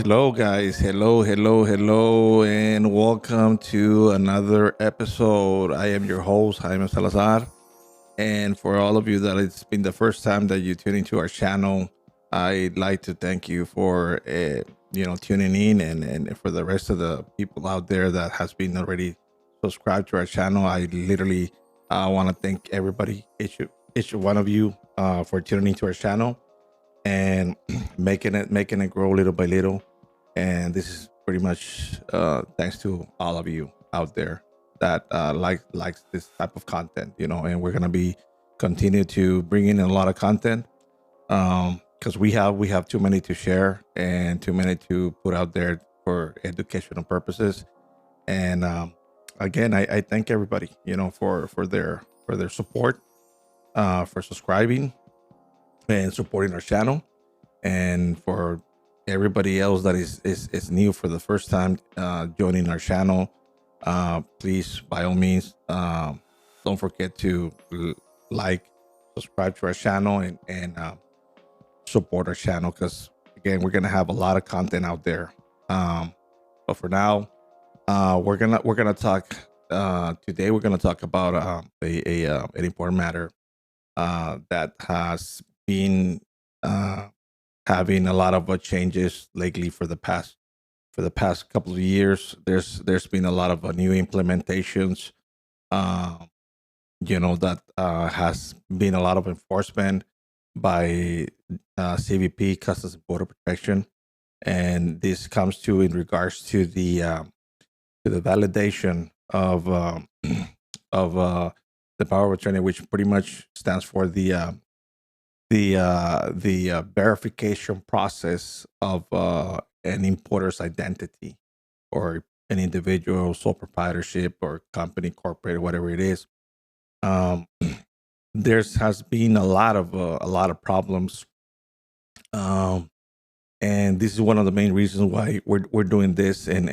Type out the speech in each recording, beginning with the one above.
Hello, guys. Hello, and welcome to another episode. I am your host, Jaime Salazar. And for all of you that it's been the first time that you tune into our channel, I'd like to thank you for tuning in, and for the rest of the people out there that has been already subscribed to our channel. I literally want to thank everybody, each one of you, for tuning into our channel and making it grow little by little. And this is pretty much thanks to all of you out there that likes this type of content, and we're gonna be continue to bring in a lot of content, because we have too many to share and too many to put out there for educational purposes. And again, I thank everybody, for their support, for subscribing and supporting our channel, and for everybody else that is new for the first time joining our channel. Please, by all means, don't forget to like, subscribe to our channel, and support our channel, because again, we're gonna have a lot of content out there. But for now, we're gonna talk today. We're gonna talk about an important matter that has been having a lot of changes lately for the past couple of years. There's been a lot of new implementations, uh, that has been a lot of enforcement by CBP, Customs and Border Protection, and this comes to in regards to the validation of of the power of attorney, which pretty much stands for the verification process of an importer's identity, or an individual sole proprietorship or company, corporate, whatever it is. um there's has been a lot of problems, um and this is one of the main reasons why we're doing this, and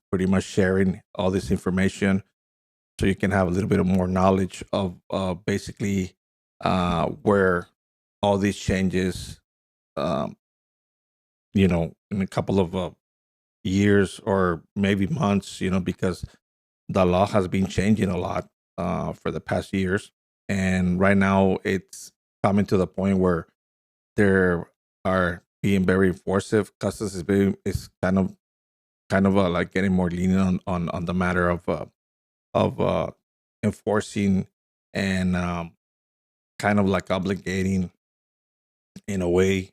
pretty much sharing all this information, so you can have a little bit of more knowledge of basically where all these changes, um, in a couple of years or maybe months, because the law has been changing a lot for the past years. And right now it's coming to the point where there are being very enforcive. Customs is kind of like getting more lenient on the matter of enforcing, and kind of like obligating, in a way,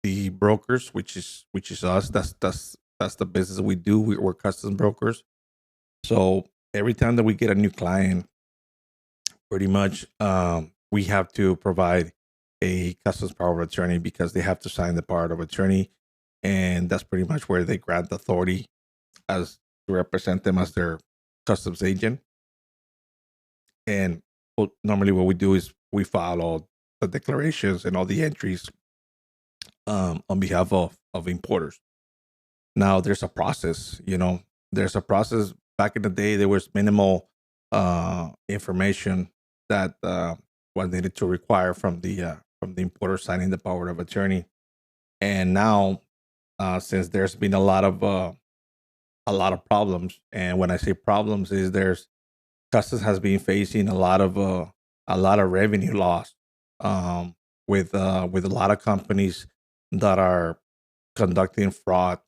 the brokers, which is us. That's the business we do. We're custom brokers. So every time that we get a new client, pretty much, we have to provide a customs power of attorney, because they have to sign the power of attorney, and that's pretty much where they grant authority as to represent them as their customs agent. And normally what we do is we file all the declarations and all the entries, on behalf of importers. Now there's a process, there's a process. Back in the day, there was minimal information that was needed to require from the importer signing the power of attorney. And now, since there's been a lot of problems, and when I say problems, is there's Customs has been facing a lot of revenue loss, with a lot of companies that are conducting fraud,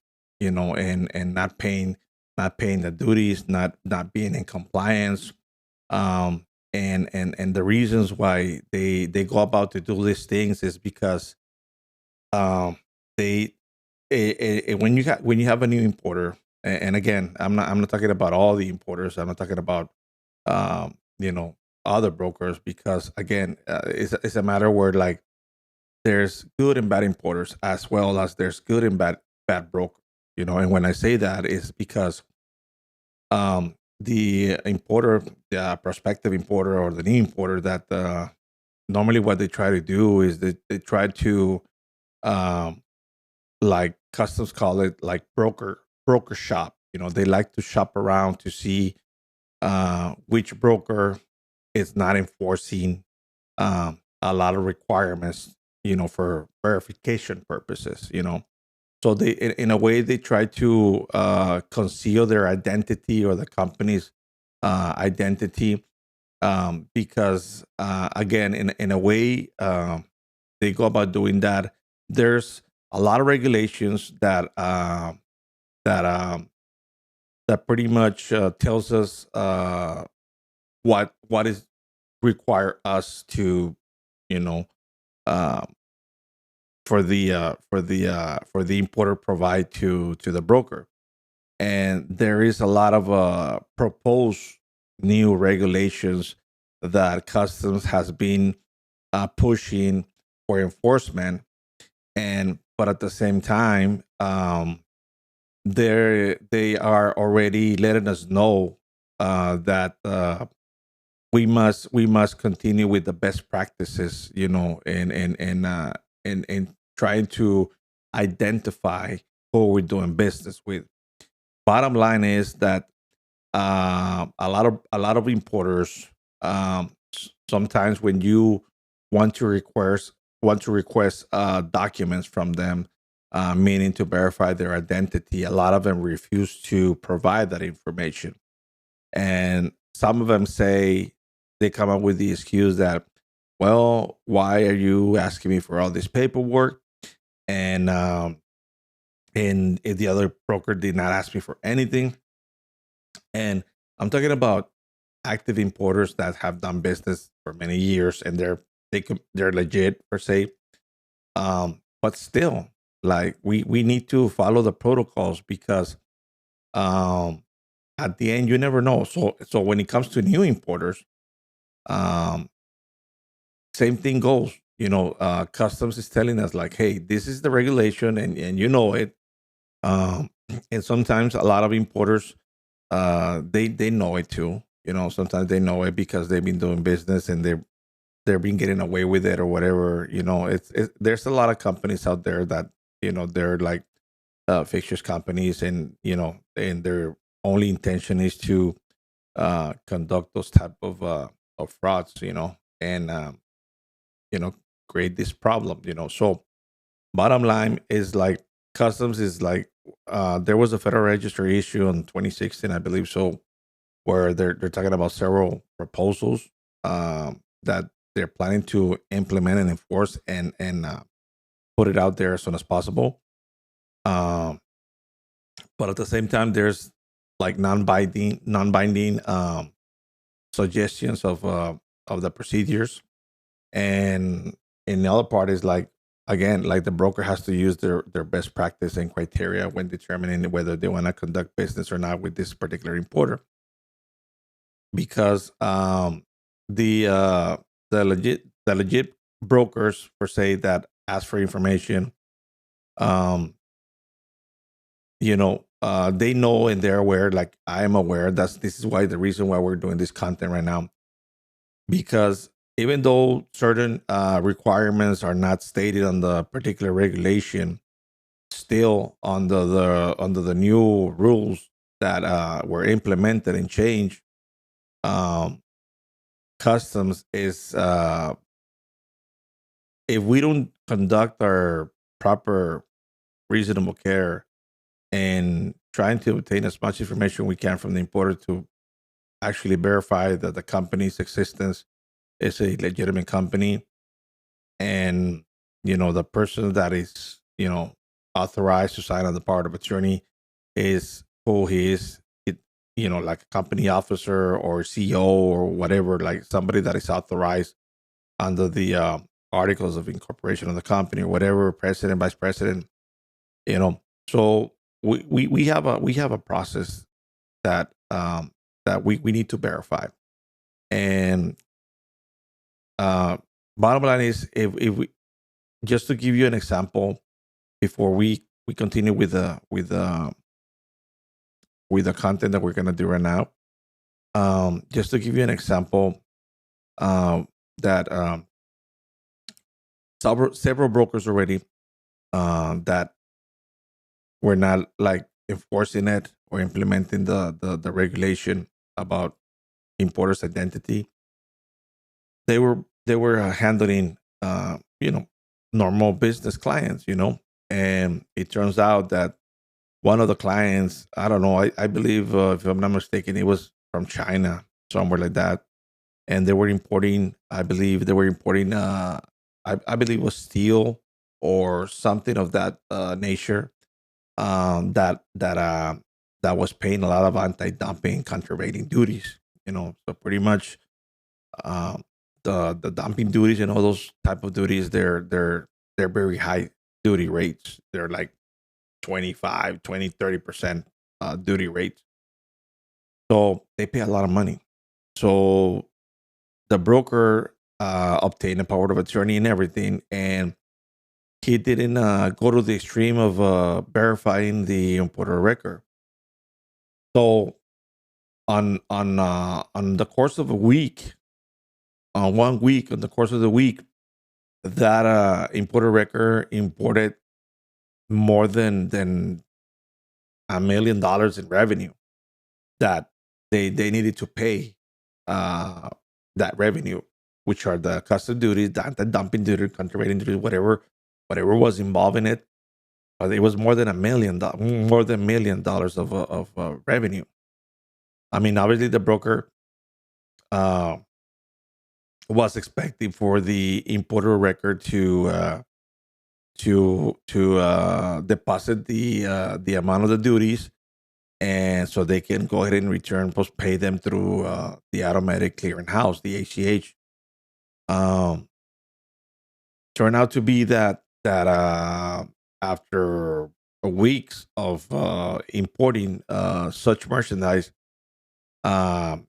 and not paying the duties, not being in compliance. And the reasons why they go about to do these things is because, um they when you have a new importer. And again, I'm not talking about all the importers. I'm not talking about, um other brokers, because again, it's a matter where, like, there's good and bad importers, as well as there's good and bad brokers. And when I say that, is because, the importer, the prospective importer, or the new importer, that normally what they try to do is they try to, um like customs call it, like broker shop. They like to shop around to see which broker is not enforcing a lot of requirements, for verification purposes. So they, in a way, they try to conceal their identity or the company's identity, because again, in a way, they go about doing that. There's a lot of regulations that that pretty much tells us what is require us to, you know, uh, for the importer provide to the broker. And there is a lot of proposed new regulations that customs has been pushing for enforcement. And but at the same time, they are already letting us know that we must continue with the best practices, and trying to identify who we're doing business with. Bottom line is that a lot of importers, sometimes when you want to request documents from them, meaning to verify their identity, a lot of them refuse to provide that information. And some of them say, they come up with the excuse that, well, why are you asking me for all this paperwork? And if the other broker did not ask me for anything. And I'm talking about active importers that have done business for many years, and they're legit per se. But still, like, we need to follow the protocols, because um at the end, you never know. So when it comes to new importers, um same thing goes. Customs is telling us, like, hey, this is the regulation, and you know it. And sometimes a lot of importers, they know it too. Sometimes they know it because they've been doing business, and they've been getting away with it or whatever. There's a lot of companies out there that, they're like fixtures companies, and their only intention is to conduct those type of frauds, and you know create this problem. So bottom line is, like, customs is like, there was a federal register issue in 2016, I believe so, where they're talking about several proposals that they're planning to implement and enforce, and put it out there as soon as possible. Um, but at the same time, there's like non-binding suggestions of the procedures. And the other part is, like, again, like, the broker has to use their best practice and criteria when determining whether they want to conduct business or not with this particular importer. Because the uh the legit brokers, per se, that ask for information, um they know, and they're aware, like I am aware, this is why, the reason why we're doing this content right now. Because even though certain requirements are not stated on the particular regulation, still under the new rules that were implemented and changed, um, customs is, if we don't conduct our proper reasonable care and trying to obtain as much information we can from the importer to actually verify that the company's existence is a legitimate company, and the person that is authorized to sign on the power of attorney is who he is, like a company officer or CEO or whatever, like somebody that is authorized under the articles of incorporation of the company, or whatever, president, vice president. So we have a process that we need to verify. And uh bottom line is, if we, just to give you an example, before we continue with the content that we're going to do right now, just to give you an example, that several brokers already, that were not, like, enforcing it or implementing the regulation about importers identity. They were handling normal business clients, And it turns out that one of the clients, I don't know, I believe, if I'm not mistaken, it was from China, somewhere like that. And they were importing, I believe they were importing, I believe it was steel or something of that nature, that was paying a lot of anti-dumping, countervailing duties. So pretty much, um, the dumping duties and all those type of duties, they're very high duty rates. They're like 25, 20, 30% duty rates. So they pay a lot of money. So the broker obtained a power of attorney and everything, and he didn't go to the extreme of verifying the importer record. So on the course of a week, on 1 week, on the course of the week, that importer record imported more than $1 million in revenue that they needed to pay, uh, that revenue, which are the custom duties, the dumping duty, countervailing duties, whatever was involved in it. But it was more than $1 million of revenue. I mean, obviously the broker uh, was expecting for the importer record to deposit the amount of the duties, and so they can go ahead and return, post pay them through the automatic clearing house, the ACH. Um, Turned out to be that after weeks of importing such merchandise, um,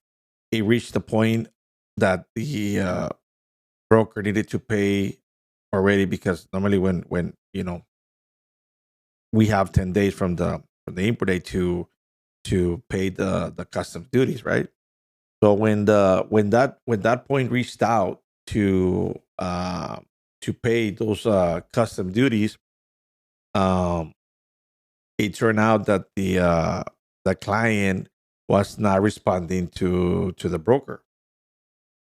it reached the point that the broker needed to pay already, because normally when we have 10 days from the import date to pay the customs duties, right? So when that point reached out to pay those custom duties, um, it turned out that the client was not responding to the broker,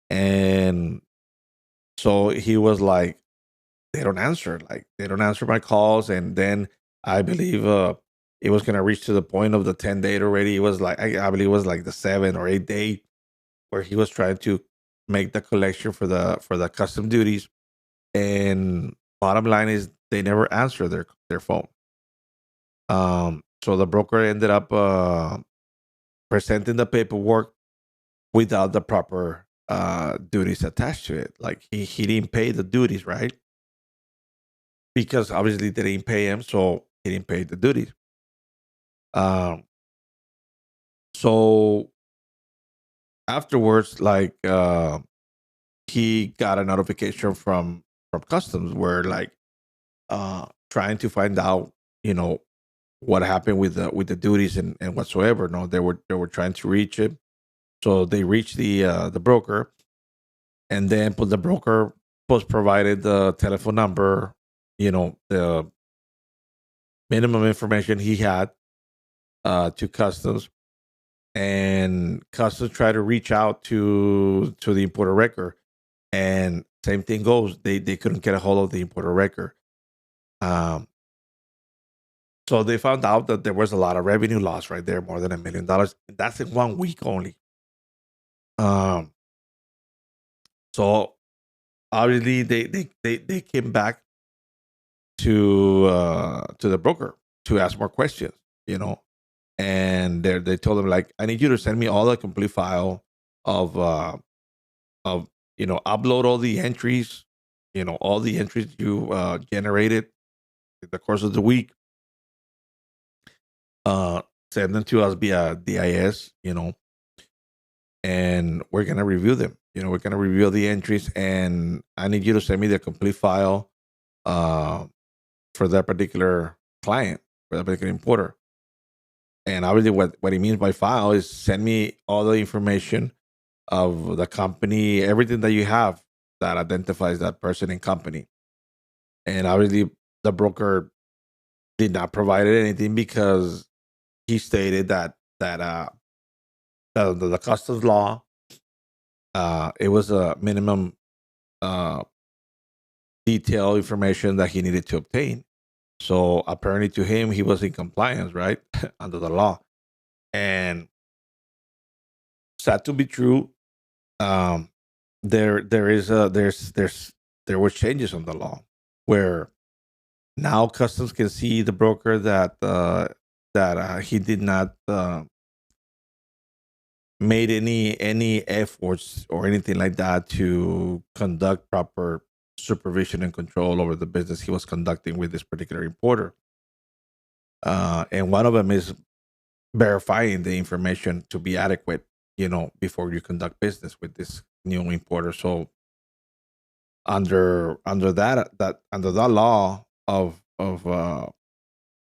and so he was like, they don't answer my calls. And then I believe it was gonna reach to the point of the 10 day already. It was like, I believe it was like the 7 or 8 day where he was trying to make the collection for the custom duties. And bottom line is, they never answer their phone. So the broker ended up presenting the paperwork without the proper duties attached to it. Like he didn't pay the duties, right? Because obviously they didn't pay him, so he didn't pay the duties. Um, so afterwards, like, he got a notification from customs, where, like, trying to find out, you know, what happened with the duties and whatsoever. No, they were trying to reach him, so they reached the broker, and then the broker was provided the telephone number, the minimum information he had to customs, and customs tried to reach out to the importer record, and same thing goes, they couldn't get a hold of the importer record. Um, so they found out that there was a lot of revenue loss right there, more than $1 million. That's in 1 week only. Um, so obviously they came back to the broker to ask more questions, you know, and they told him, like, I need you to send me all the complete file of upload all the entries, all the entries you generated in the course of the week. Uh, Send them to us via DIS, and we're gonna review them. We're gonna review the entries, and I need you to send me the complete file uh, for that particular client, for that particular importer. And obviously, what he means by file is, send me all the information of the company, everything that you have that identifies that person and company. And obviously, the broker did not provide anything, because he stated that the customs law, it was a minimum uh, detailed information that he needed to obtain. So apparently to him, he was in compliance, right? Under the law. And sad to be true, um, there were changes on the law where now customs can see the broker that he did not made any efforts or anything like that to conduct proper supervision and control over the business he was conducting with this particular importer. And one of them is verifying the information to be adequate, before you conduct business with this new importer. So under that law of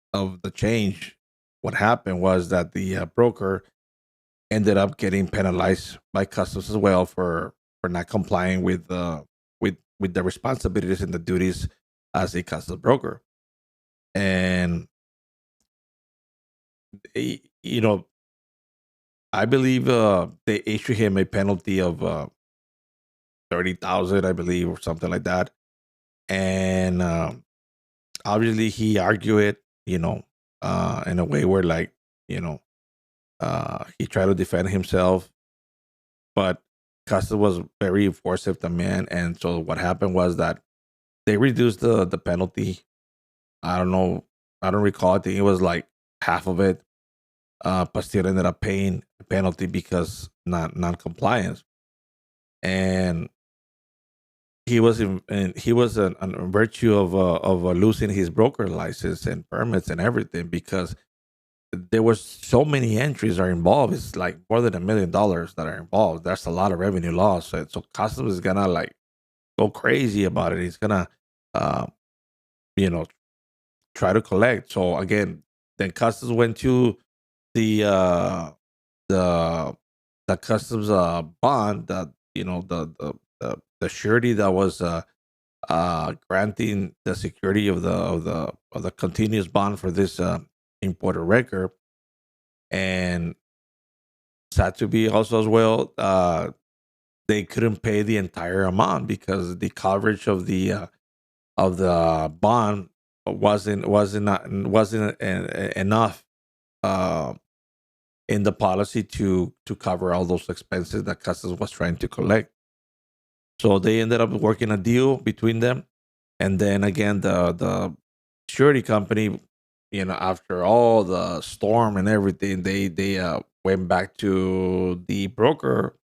the change, what happened was that the broker ended up getting penalized by customs as well for not complying with the responsibilities and the duties as a customs broker. And eh, you know, I believe they issued him a penalty of 30,000, I believe, or something like that. And obviously, he argued it, in a way where, like, you know, he tried to defend himself, but customs was very enforcing the man. And so what happened was that they reduced the penalty. I don't know, I don't recall. I think it was like half of it. But still ended up paying a penalty because not non-compliance. And he was an virtue of losing his broker license and permits and everything because there was so many entries are involved. It's like more than $1 million that are involved. That's a lot of revenue loss. So customs is gonna like go crazy about it. He's gonna, uh, you know, try to collect. So again, then customs went to the uh, the the customs bond that the surety that was granting the security of the continuous bond for this importer record. And sad to be also as well, they couldn't pay the entire amount because the coverage of the bond wasn't enough uh, in the policy to cover all those expenses that customs was trying to collect. So they ended up working a deal between them, and then again the surety company, after all the storm and everything, they went back to the broker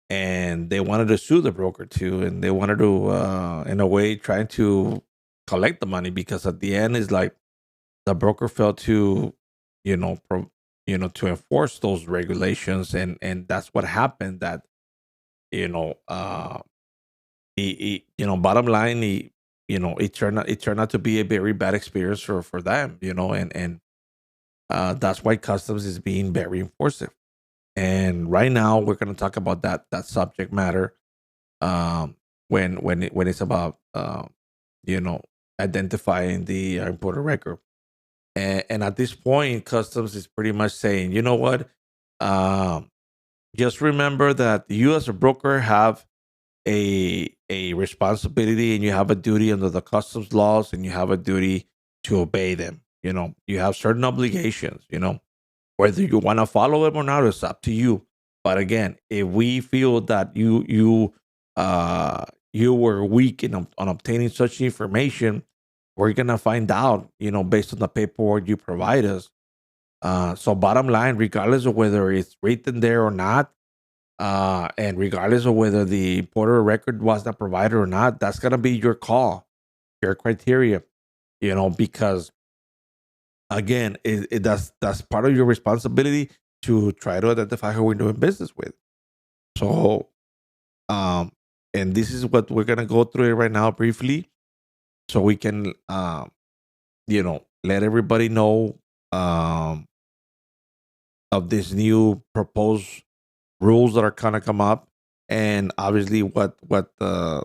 and they wanted to sue the broker too, and they wanted to in a way trying to collect the money because at the end is like the broker failed to you know pro, to enforce those regulations, and that's what happened that you know uh bottom line, it turned out to be a very bad experience for them, and that's why customs is being very enforcing. And right now we're going to talk about that subject matter, when it's about you know identifying the importer record. And at this point, customs is pretty much saying, you know what, um, just remember that you as a broker have a responsibility and you have a duty under the customs laws, and you have a duty to obey them. You have certain obligations. Whether you want to follow them or not, it's up to you. But again, if we feel that you were weak on obtaining such information, we're gonna find out, based on the paperwork you provide us. So bottom line, regardless of whether it's written there or not, and regardless of whether the importer record was not provided or not, that's gonna be your call, your criteria. Because again, that's part of your responsibility to try to identify who we're doing business with. So, um, and this is what we're gonna go through it right now briefly, so we can, let everybody know of this new proposed rules that are gonna come up, and obviously what are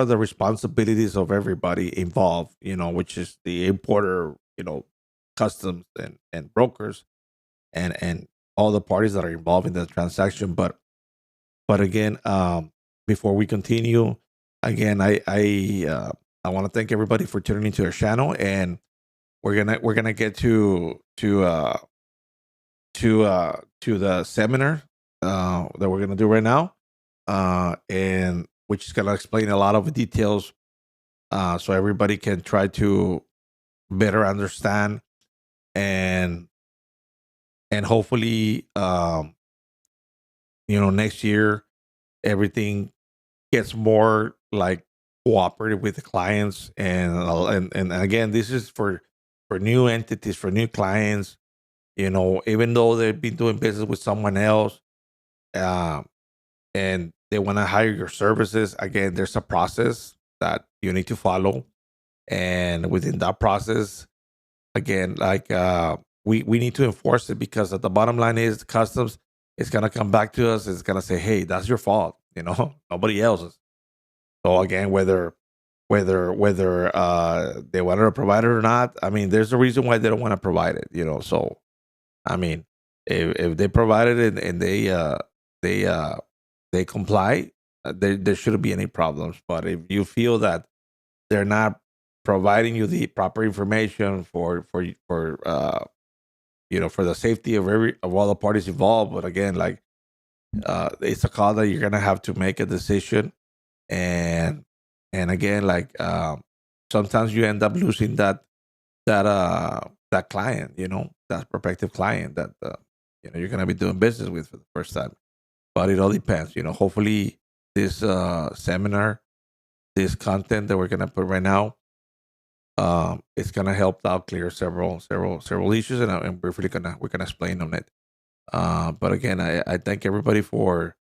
the responsibilities of everybody involved, which is the importer, customs and brokers, and all the parties that are involved in the transaction. But again, before we continue, again, I I want to thank everybody for tuning into our channel, and we're gonna get to the seminar that we're gonna do right now, and which is gonna explain a lot of details, so everybody can try to better understand and hopefully, next year everything gets more like cooperative with the clients, and again, this is for new entities, for new clients. Even though they've been doing business with someone else, um, and they want to hire your services, again, there's a process that you need to follow, and within that process, again, like we need to enforce it, because at the bottom line is customs is gonna come back to us. It's gonna say, "Hey, that's your fault," nobody else's. So again, whether they wanted to provide it or not, I mean, there's a reason why they don't want to provide it. So I mean, if they provided it and they uh they comply, there shouldn't be any problems. But if you feel that they're not providing you the proper information for the safety of all the parties involved, but again, like, it's a call that you're gonna have to make a decision, and again, like, sometimes you end up losing that client, that prospective client that you're gonna be doing business with for the first time. But it all depends. Hopefully, this seminar, this content that we're gonna put right now, it's gonna help out clear several issues, and we're gonna explain on it. But again, I thank everybody for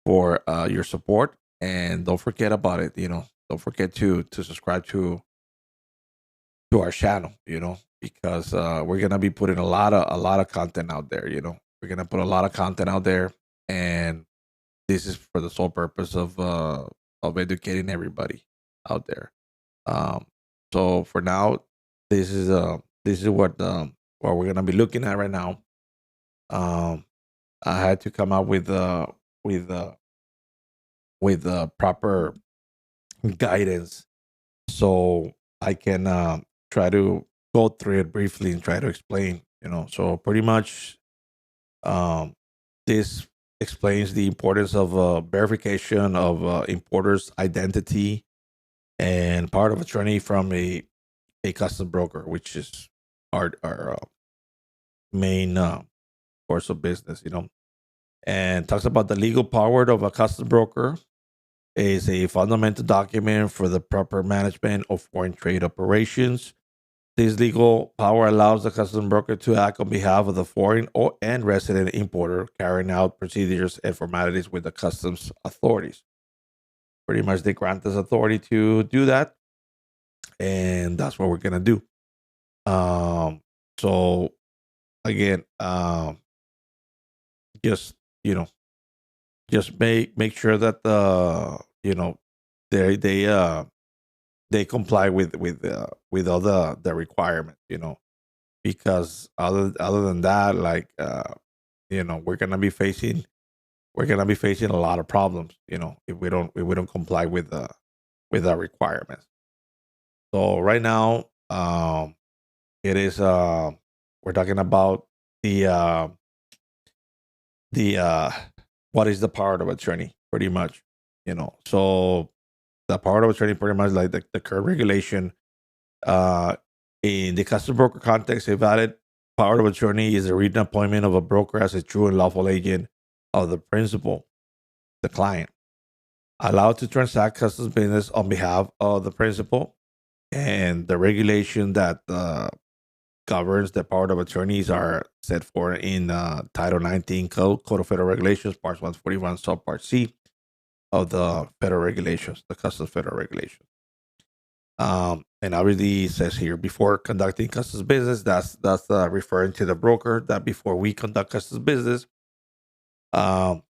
your support, and don't forget about it. Don't forget to subscribe to our channel. Because we're gonna be putting a lot of content out there. We're gonna put a lot of content out there, and this is for the sole purpose of educating everybody out there. Um, so for now, this is what we're gonna be looking at right now. Um, I had to come up with uh, proper guidance, so I can try to go through it briefly and try to explain. So pretty much, um, this explains the importance of verification of importer's identity and part of attorney from a custom broker, which is our main course of business. And talks about the legal power of a custom broker is a fundamental document for the proper management of foreign trade operations. This legal power allows the custom broker to act on behalf of the foreign and resident importer, carrying out procedures and formalities with the customs authorities. Pretty much, they grant us authority to do that, and that's what we're gonna do. So again, just you know, just make sure that they they comply with all the requirements. Because other than that, like, we're gonna be facing a lot of problems, if we don't comply with the requirements. So right now, it is we're talking about the what is the power of attorney, pretty much. So the power of attorney, pretty much like the current regulation, uh in the custom broker context, a valid power of attorney is a written appointment of a broker as a true and lawful agent of the principal, the client, allowed to transact customs business on behalf of the principal. And the regulation that governs the power of attorneys are set forth in Title 19 Code of Federal Regulations, Part 141, Subpart C of the federal regulations, the customs federal regulations. And obviously it says here, before conducting customs business, that's referring to the broker, that before we conduct customs business, um,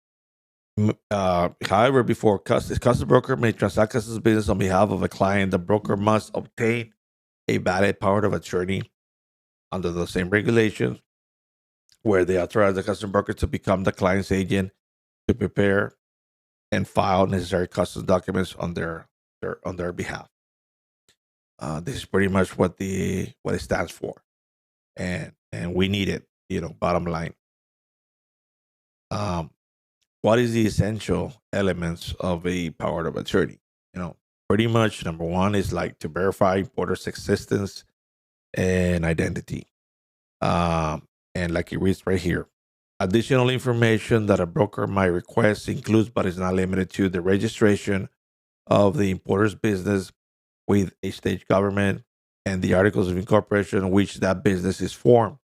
however, before customs broker may transact customs business on behalf of a client, the broker must obtain a valid power of attorney under the same regulations, where they authorize the customs broker to become the client's agent to prepare and file necessary customs documents on their behalf. This is pretty much what it stands for, and we need it. Bottom line. Um, what is the essential elements of a power of attorney? Pretty much number one is like to verify importer's existence and identity. And like it reads right here, additional information that a broker might request includes, but is not limited to, the registration of the importer's business with a state government and the articles of incorporation in which that business is formed.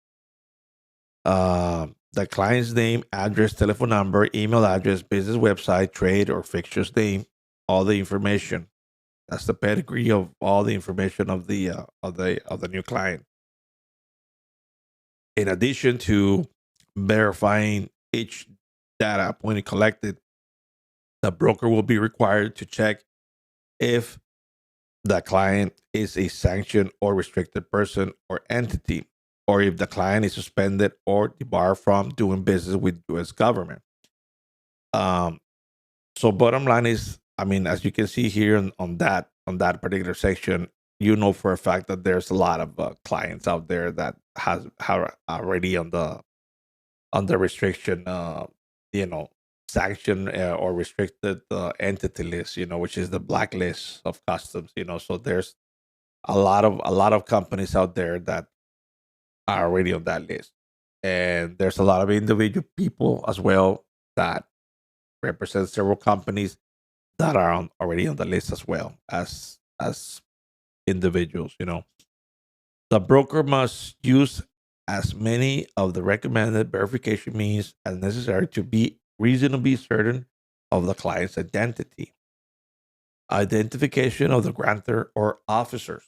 The client's name, address, telephone number, email address, business website, trade or fixture's name, all the information. That's the pedigree of all the information of the new client. In addition to verifying each data point collected, the broker will be required to check if the client is a sanctioned or restricted person or entity, or if the client is suspended or debarred from doing business with U.S. government. So bottom line is, I mean, as you can see here on that particular section, for a fact that there's a lot of clients out there that have already on the restriction, sanction or restricted entity list, which is the blacklist of customs. So there's a lot of companies out there that are already on that list, and there's a lot of individual people as well that represent several companies that are already on the list as well as individuals. The broker must use as many of the recommended verification means as necessary to be reasonably certain of the client's identity. Identification of the grantor or officers.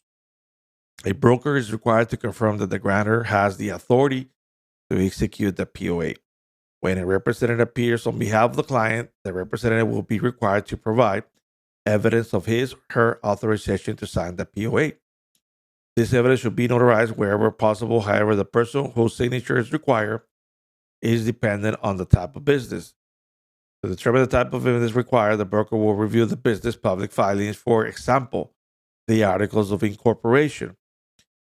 A broker is required to confirm that the grantor has the authority to execute the POA. When a representative appears on behalf of the client, the representative will be required to provide evidence of his or her authorization to sign the POA. This evidence should be notarized wherever possible. However, the person whose signature is required is dependent on the type of business. To determine the type of evidence required, the broker will review the business public filings, for example, the articles of incorporation,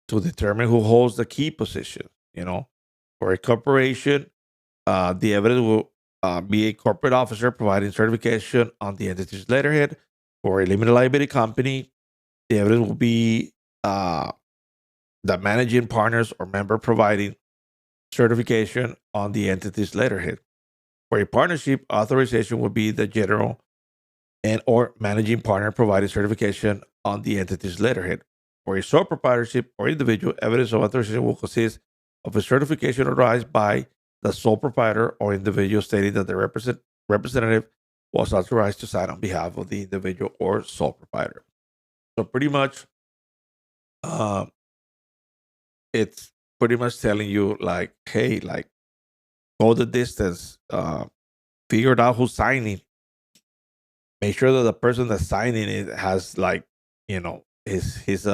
to determine who holds the key position. For a corporation, the evidence will be a corporate officer providing certification on the entity's letterhead. For a limited liability company, the evidence will be the managing partners or member providing certification on the entity's letterhead. For a partnership, authorization will be the general and or managing partner providing certification on the entity's letterhead. For a sole proprietorship or individual, evidence of authorization will consist of a certification authorized by the sole proprietor or individual stating that the representative was authorized to sign on behalf of the individual or sole proprietor. So pretty much, it's pretty much telling you like, hey, like, go the distance, figure out who's signing, make sure that the person that's signing it has like, his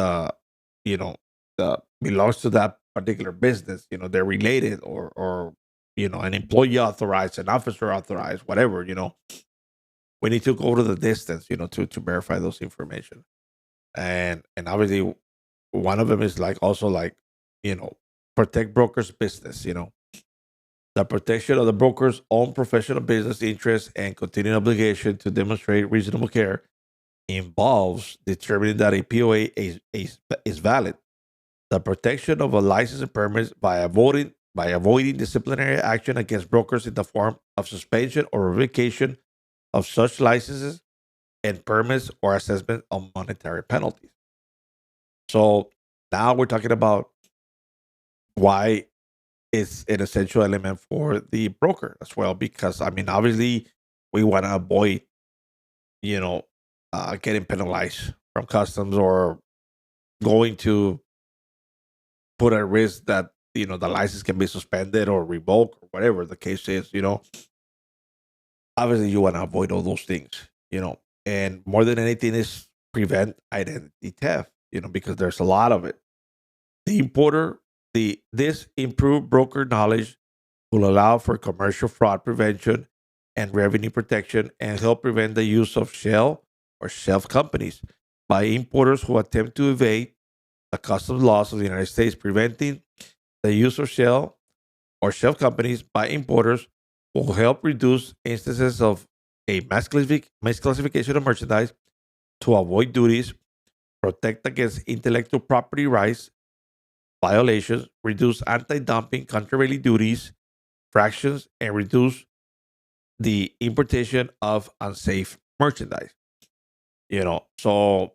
belongs to that particular business. They're related, or an employee authorized, an officer authorized, whatever. We need to go to the distance, to verify those information, and obviously one of them is like also like, protect brokers' business. The protection of the broker's own professional business interests and continuing obligation to demonstrate reasonable care involves determining that a POA is valid. The protection of a license and permits by avoiding disciplinary action against brokers in the form of suspension or revocation of such licenses and permits or assessment of monetary penalties. So now we're talking about why it's an essential element for the broker as well, because I mean, obviously, we want to avoid, getting penalized from customs or going to put at risk that the license can be suspended or revoked or whatever the case is. Obviously, you want to avoid all those things. And more than anything is prevent identity theft. Because there's a lot of it. The importer, this improved broker knowledge will allow for commercial fraud prevention and revenue protection, and help prevent the use of shell or shelf companies by importers who attempt to evade the customs laws of the United States, preventing the use of shell or shell companies by importers will help reduce instances of a misclassification of merchandise to avoid duties, protect against intellectual property rights violations, reduce anti-dumping countervailing duties, fractions, and reduce the importation of unsafe merchandise. So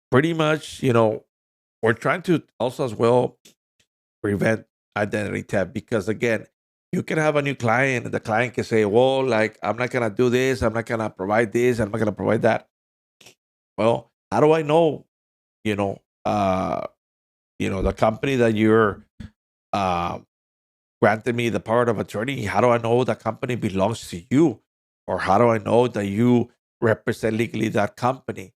pretty much, we're trying to also as well prevent identity theft because again, you can have a new client and the client can say, well, like, I'm not gonna do this, I'm not gonna provide this, I'm not gonna provide that. Well, how do I know, you know, uh, the company that you're uh, granted me the power of attorney? How do I know the company belongs to you? Or how do I know that you represent legally that company?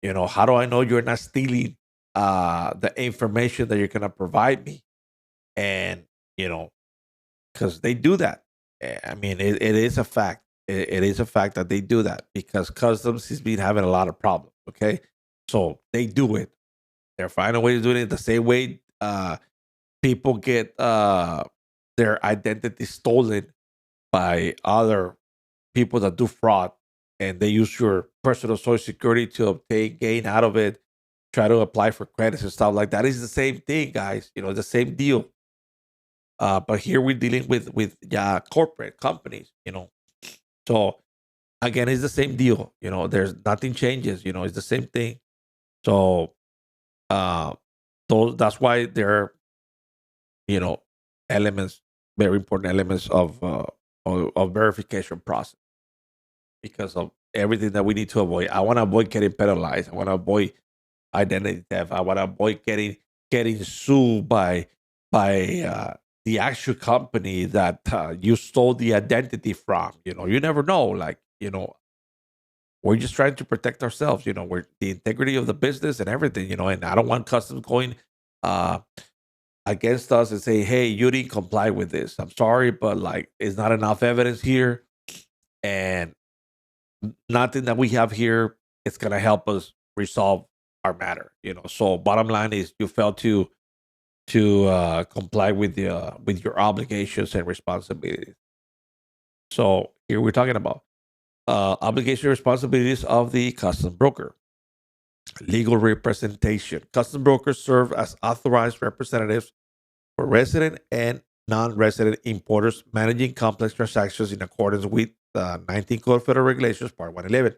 How do I know you're not stealing the information that you're going to provide me? And, you know, because they do that. I mean, it is a fact. It is a fact that they do that because customs has been having a lot of problems. Okay. So they do it. They're finding a way to do it the same way people get their identity stolen by other people that do fraud, and they use your personal social security to obtain gain out of it, try to apply for credits and stuff like that. It's the same thing, guys. The same deal. But here we're dealing with corporate companies. So again, it's the same deal. There's nothing changes. It's the same thing. So uh, that's why there are elements, very important elements of verification process because of everything that we need to avoid. I want to avoid getting penalized. I want to avoid identity theft. I want to avoid getting sued by the actual company that you stole the identity from. You never know. Like, we're just trying to protect ourselves. We're the integrity of the business and everything. And I don't want customs going uh, against us and say, "Hey, you didn't comply with this. I'm sorry, but like, it's not enough evidence here, and nothing that we have here is gonna help us resolve our matter." So bottom line is you failed to comply with your obligations and responsibilities. So here we're talking about obligation responsibilities of the custom broker. Legal representation. Custom brokers serve as authorized representatives for resident and non-resident importers managing complex transactions in accordance with 19 Code of Federal Regulations, Part 111.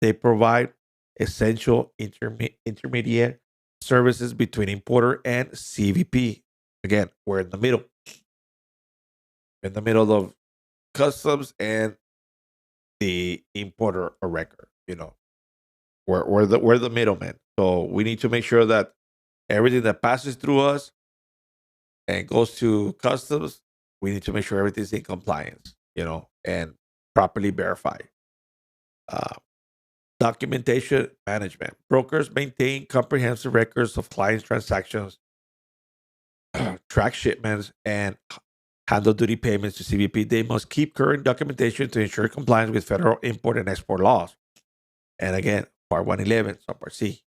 They provide essential intermediate services between importer and CBP. Again, we're in the middle of customs and the importer or record. We're the middleman. So we need to make sure that everything that passes through us and goes to customs, we need to make sure everything's in compliance, and properly verified. Uh, Documentation management. Brokers maintain comprehensive records of clients' transactions, track shipments, and handle duty payments to CBP. They must keep current documentation to ensure compliance with federal import and export laws. And again, Part 111, Subpart C,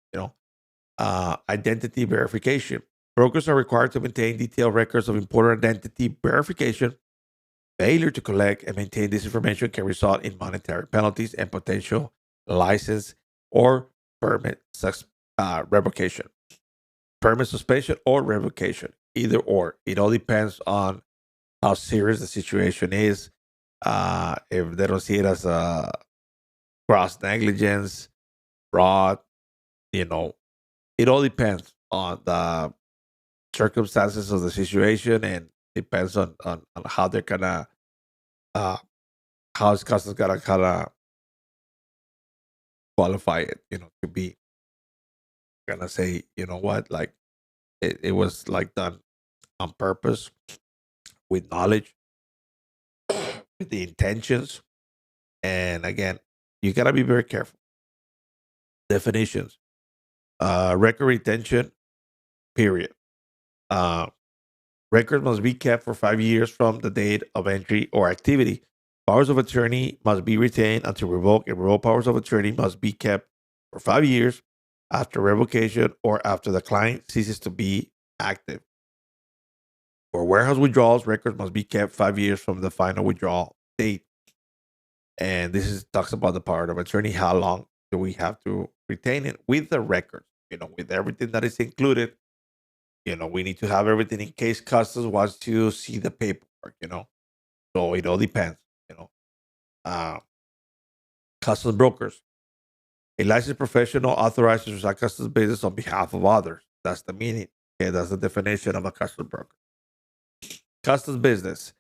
identity verification. Brokers are required to maintain detailed records of importer identity verification. Failure to collect and maintain this information can result in monetary penalties and potential license or permit revocation, permit suspension or revocation, either or. It all depends on how serious the situation is. If they don't see it as a gross negligence, fraud, it all depends on the circumstances of the situation and depends on how they're gonna uh how his customer's gonna kind of qualify it, to be gonna say, what, like it was like done on purpose with knowledge, with the intentions. And again, you gotta be very careful. Definitions. Record retention, period. Uh Record must be kept for 5 years from the date of entry or activity. Powers of attorney must be retained until revoked, and revoked powers of attorney must be kept for 5 years. after revocation or after the client ceases to be active. For warehouse withdrawals, records must be kept 5 years from the final withdrawal date. And this is talks about the power of attorney. How long do we have to retain it with the records? With everything that is included. We need to have everything in case customs wants to see the paperwork. So it all depends. Uh, Customs brokers, a licensed professional authorized to transact customs business on behalf of others. That's the meaning. Okay, that's the definition of a customs broker. Customs business.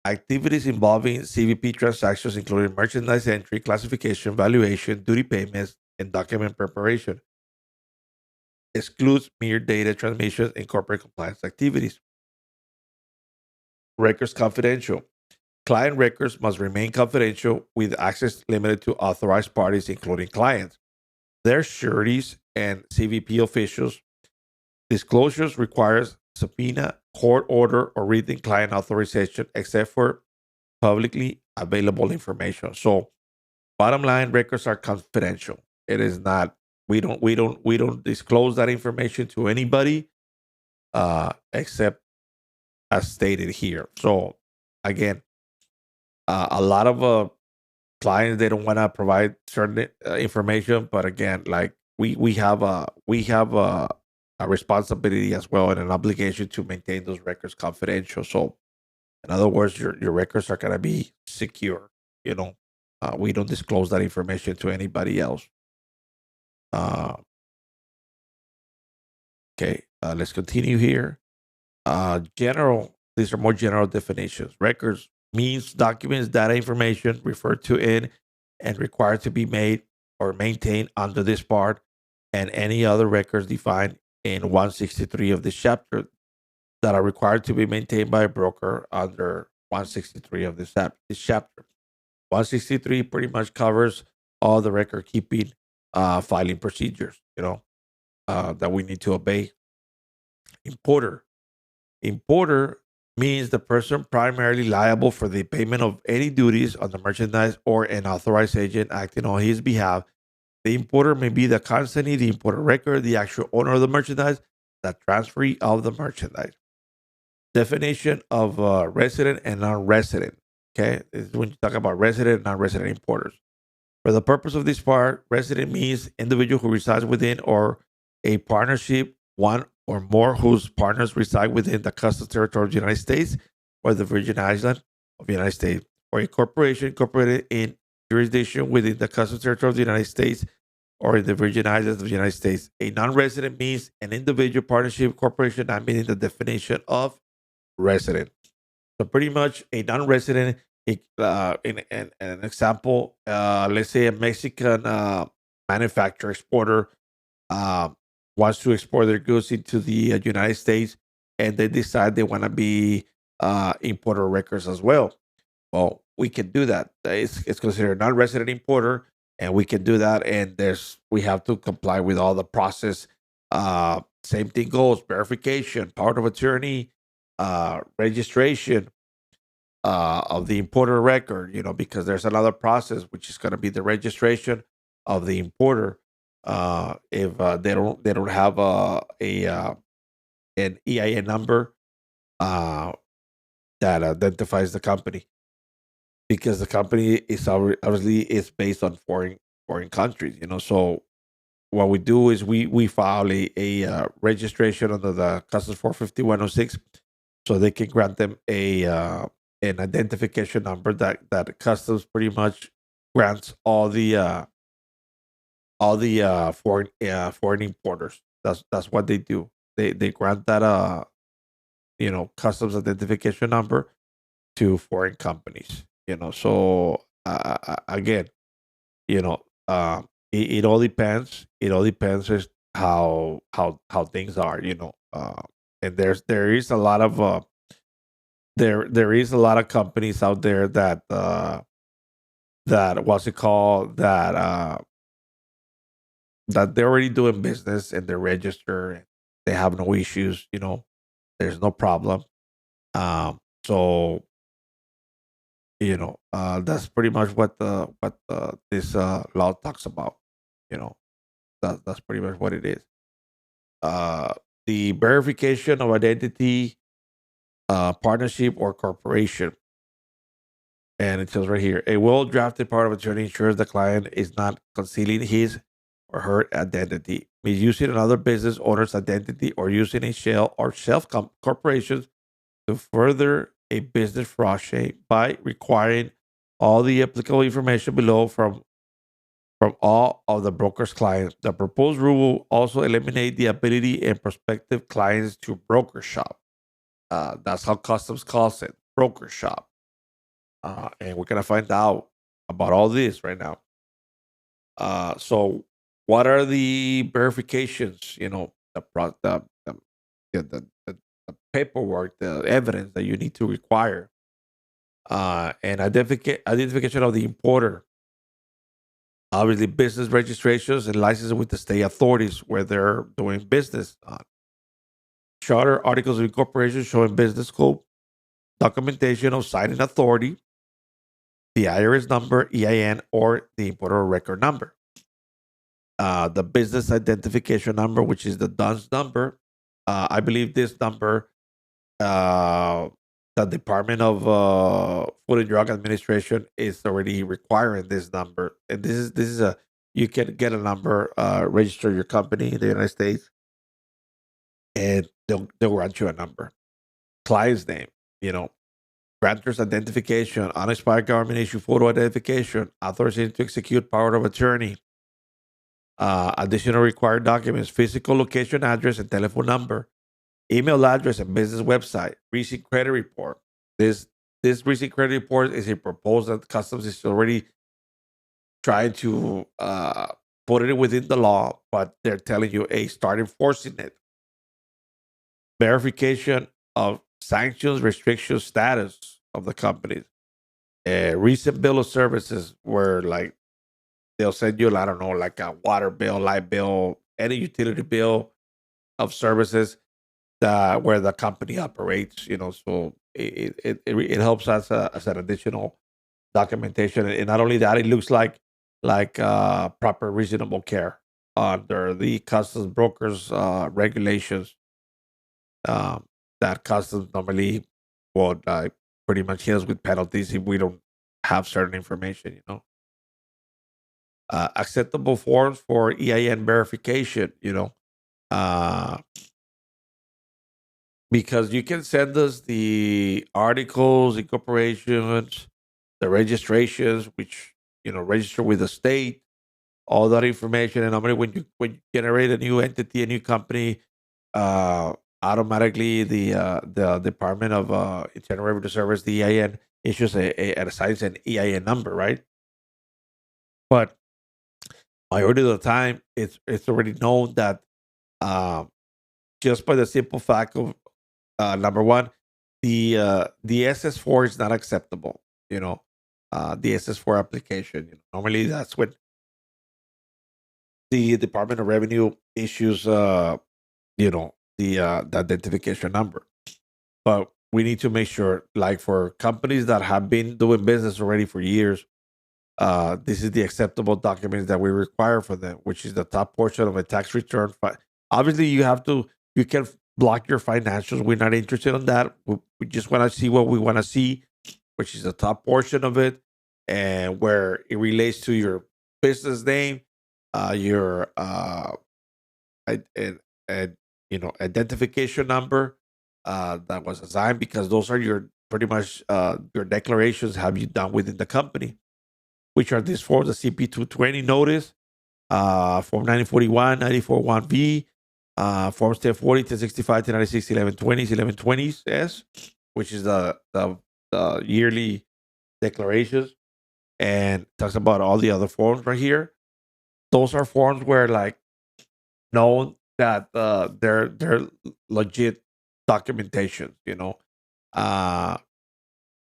Activities involving CBP transactions, including merchandise entry, classification, valuation, duty payments, and document preparation. Excludes mere data transmission and corporate compliance activities. Records confidential. Client records must remain confidential with access limited to authorized parties, including clients, their sureties, and CBP officials. Disclosures requires subpoena, court order, or written client authorization, except for publicly available information. So, bottom line, records are confidential. It is not. We don't disclose that information to anybody, except as stated here. So, again, a lot of clients, they don't want to provide certain information, but again, like we have a responsibility as well and an obligation to maintain those records confidential. So in other words, your records are going to be secure. We don't disclose that information to anybody else. uh okay, let's continue here. General, these are more general definitions. Records means documents, data, information referred to in and required to be made or maintained under this part, and any other records defined in 163 of this chapter that are required to be maintained by a broker under 163 of this chapter. 163 pretty much covers all the record keeping filing procedures, that we need to obey. Importer. Importer means the person primarily liable for the payment of any duties on the merchandise or an authorized agent acting on his behalf. The importer may be the consignee, the importer record, the actual owner of the merchandise, the transferee of the merchandise. Definition of resident and non-resident. Okay, this is when you talk about resident and non-resident importers. For the purpose of this part, resident means individual who resides within or a partnership, one or more whose partners reside within the customs territory of the United States or the Virgin Islands of the United States, or a corporation incorporated in jurisdiction within the customs territory of the United States or in the Virgin Islands of the United States. A non-resident means an individual, partnership, corporation not meeting the definition of resident. So pretty much a non-resident, in an example, let's say a Mexican manufacturer, exporter, uh, wants to export their goods into the United States, and they decide they want to be importer records as well. Well, we can do that. It's considered a non-resident importer, and we can do that. And we have to comply with all the process. Same thing goes: verification, power of attorney, registration of the importer record. Because there's another process which is going to be the registration of the importer. If they don't have an EIN number uh, that identifies the company, because the company is obviously is based on foreign countries. So what we do is we file a registration under the Customs 45106, so they can grant them an identification number that Customs pretty much grants all the foreign importers. That's what they do. They grant that Customs identification number to foreign companies. So again, you know it all depends. It all depends as how things are. And there is a lot of there is a lot of companies out there that what's it called that they're already doing business and they're registered and they have no issues. There's no problem. So that's pretty much what this law talks about. you know That's pretty much what it is. Uh, the verification of identity, partnership, or corporation. And it says right here, a well-drafted power of attorney ensures the client is not concealing his or her identity, misusing another business owner's identity, or using a shell or corporations to further a business fraud shape by requiring all the applicable information below from all of the broker's clients. The proposed rule will also eliminate the ability in prospective clients to broker shop. That's how customs calls it, broker shop. And we're gonna find out about all this right now. So, what are the verifications? The paperwork, the evidence that you need to require, and identification of the importer. Obviously, business registrations and licenses with the state authorities where they're doing business. Charter articles of incorporation showing business scope, documentation of signing authority, the IRS number, EIN, or the importer record number. The business identification number, which is the DUNS number. I believe this number, the Department of Food and Drug Administration is already requiring this number, and this is a you can get a number, register your company in the United States, and they'll grant you a number. Client's name, grantor's identification, unexpired government issue photo identification, authorization to execute power of attorney, additional required documents, physical location, address, and telephone number, email address, and business website, recent credit report. This recent credit report is a proposal that Customs is already trying to put it within the law, but they're telling you, hey, start enforcing it. Verification of sanctions, restrictions, status of the companies. Recent bill of services where like they'll send you, I don't know, like a water bill, light bill, any utility bill of services where the company operates, so it helps us as an additional documentation. And not only that, it looks like proper reasonable care under the customs brokers regulations, that customs normally would pretty much hit us with penalties if we don't have certain information. Acceptable forms for EIN verification, uh, because you can send us the articles, incorporations, the registrations, which register with the state, all that information, and normally when you generate a new entity, a new company, automatically the Department of Internal Revenue Service, the EIN, issues assigns an EIN number, right? But majority of the time, it's already known that just by the simple fact of number one, the SS4 is not acceptable. The SS4 application. Normally, that's when the Department of Revenue issues, the identification number. But we need to make sure, like for companies that have been doing business already for years, this is the acceptable documents that we require for them, which is the top portion of a tax return. Obviously, you can block your financials. We're not interested in that. We just want to see what we want to see, which is the top portion of it, and where it relates to your business name, your and identification number that was assigned, because those are your pretty much your declarations have you done within the company, which are these forms: the CP 220 notice, Form 9041, 941V, Forms 1040, 1065, 1096, 1120s, 1120s, which is the yearly declarations, and talks about all the other forms right here. Those are forms where like known that they're legit documentation.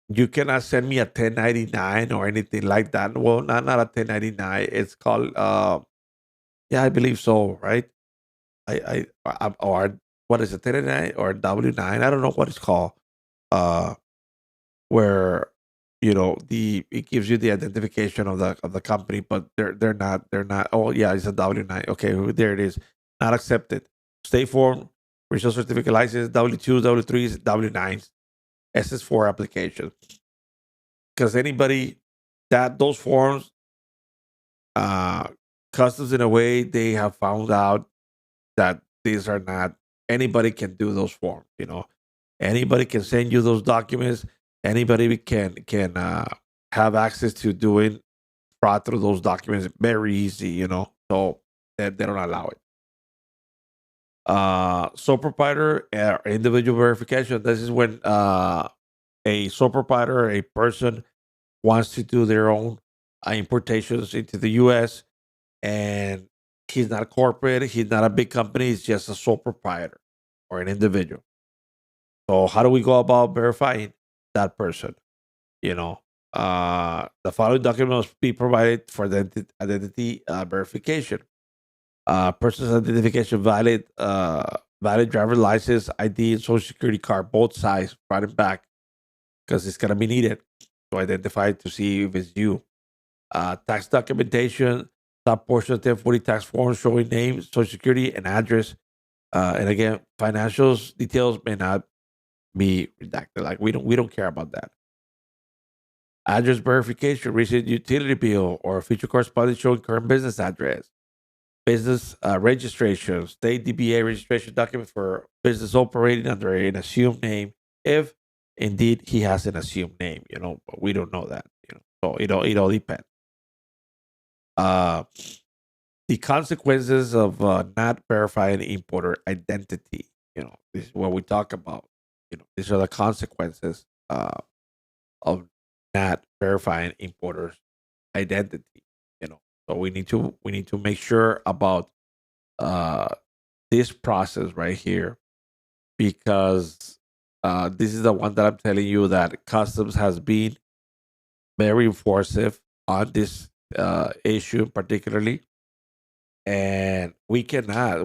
You cannot send me a 1099 or anything like that. Well, not a 1099. It's called yeah, I believe so, right? Or what is it, 1099 or W9? I don't know what it's called. Where it gives you the identification of the company, but they're not. Oh yeah, it's a W-9. Okay, there it is. Not accepted. State form, regional certificate license, W-2, W-3s, W-9s, SS4 application. Because anybody that those forms, uh, customs in a way they have found out that these are not anybody can do those forms. Anybody can send you those documents. Anybody can have access to doing fraud through those documents very easy. So they don't allow it. Sole proprietor or individual verification. This is when a sole proprietor, a person wants to do their own importations into the U.S. and he's not corporate, he's not a big company, he's just a sole proprietor or an individual. So how do we go about verifying that person? The following document must be provided for the identity verification. Person's identification, valid driver license, ID, and social security card, both sides, front and back, because it's gonna be needed to identify to see if it's you. Tax documentation, top portion of 1040 tax forms showing name, social security, and address. And again, financials details may not be redacted. Like we don't care about that. Address verification, recent utility bill, or future correspondence showing current business address. Business registration, state DBA registration document for business operating under an assumed name, if indeed he has an assumed name. But we don't know that. So it all depends. Uh, the consequences of not verifying importer identity. This is what we talk about. These are the consequences of not verifying importers' identity. So we need to make sure about uh, this process right here, because this is the one that I'm telling you that customs has been very enforcing on this issue particularly, and we cannot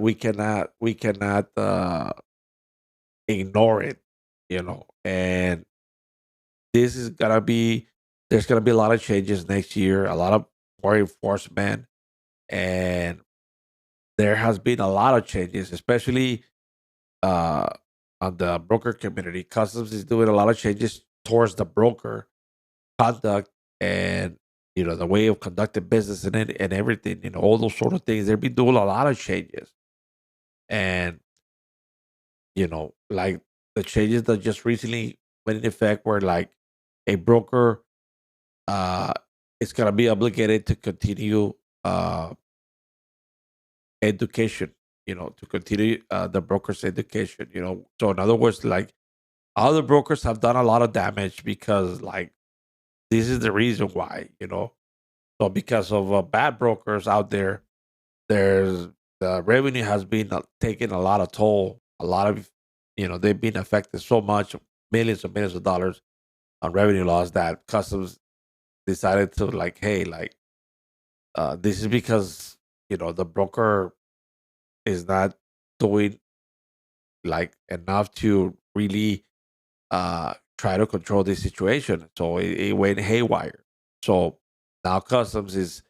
ignore it. And this is gonna be there's gonna be a lot of changes next year, a lot of more enforcement, and there has been a lot of changes, especially uh, on the broker community. Customs is doing a lot of changes towards the broker conduct and the way of conducting business and everything. All those sort of things. They've been doing a lot of changes, and like the changes that just recently went in effect were like a broker uh is gonna be obligated to continue uh education, to continue the broker's education. So in other words, like other brokers have done a lot of damage because like this is the reason why. So because of bad brokers out there, there's the revenue has been taking a lot of toll. A lot of they've been affected so much, millions and millions of dollars on revenue loss, that customs decided to like, hey, like this is because the broker is not doing like enough to really try to control this situation. So it went haywire. So now customs is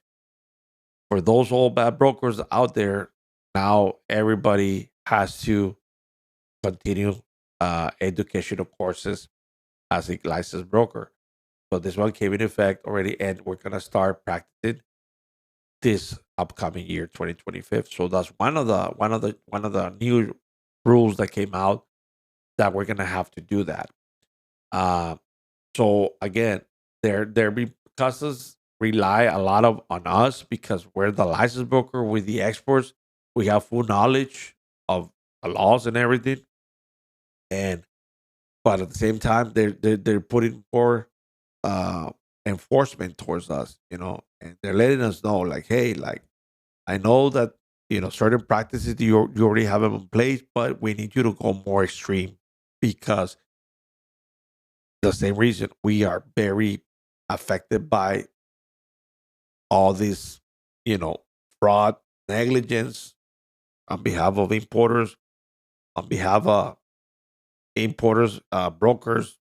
for those old bad brokers out there. Now everybody has to continue educational courses as a licensed broker. So this one came in effect already, and we're gonna start practicing this upcoming year, 2025. So that's one of the new rules that came out, that we're gonna have to do that. Uh, so again, there be customs rely a lot of on us because we're the license broker with the exports. We have full knowledge of the laws and everything, and but at the same time, they're putting more uh, enforcement towards us, and they're letting us know, like, hey, like I know that certain practices you already have them in place, but we need you to go more extreme because the same reason we are very affected by all this, you know, fraud, negligence on behalf of importers, on behalf of importers, brokers,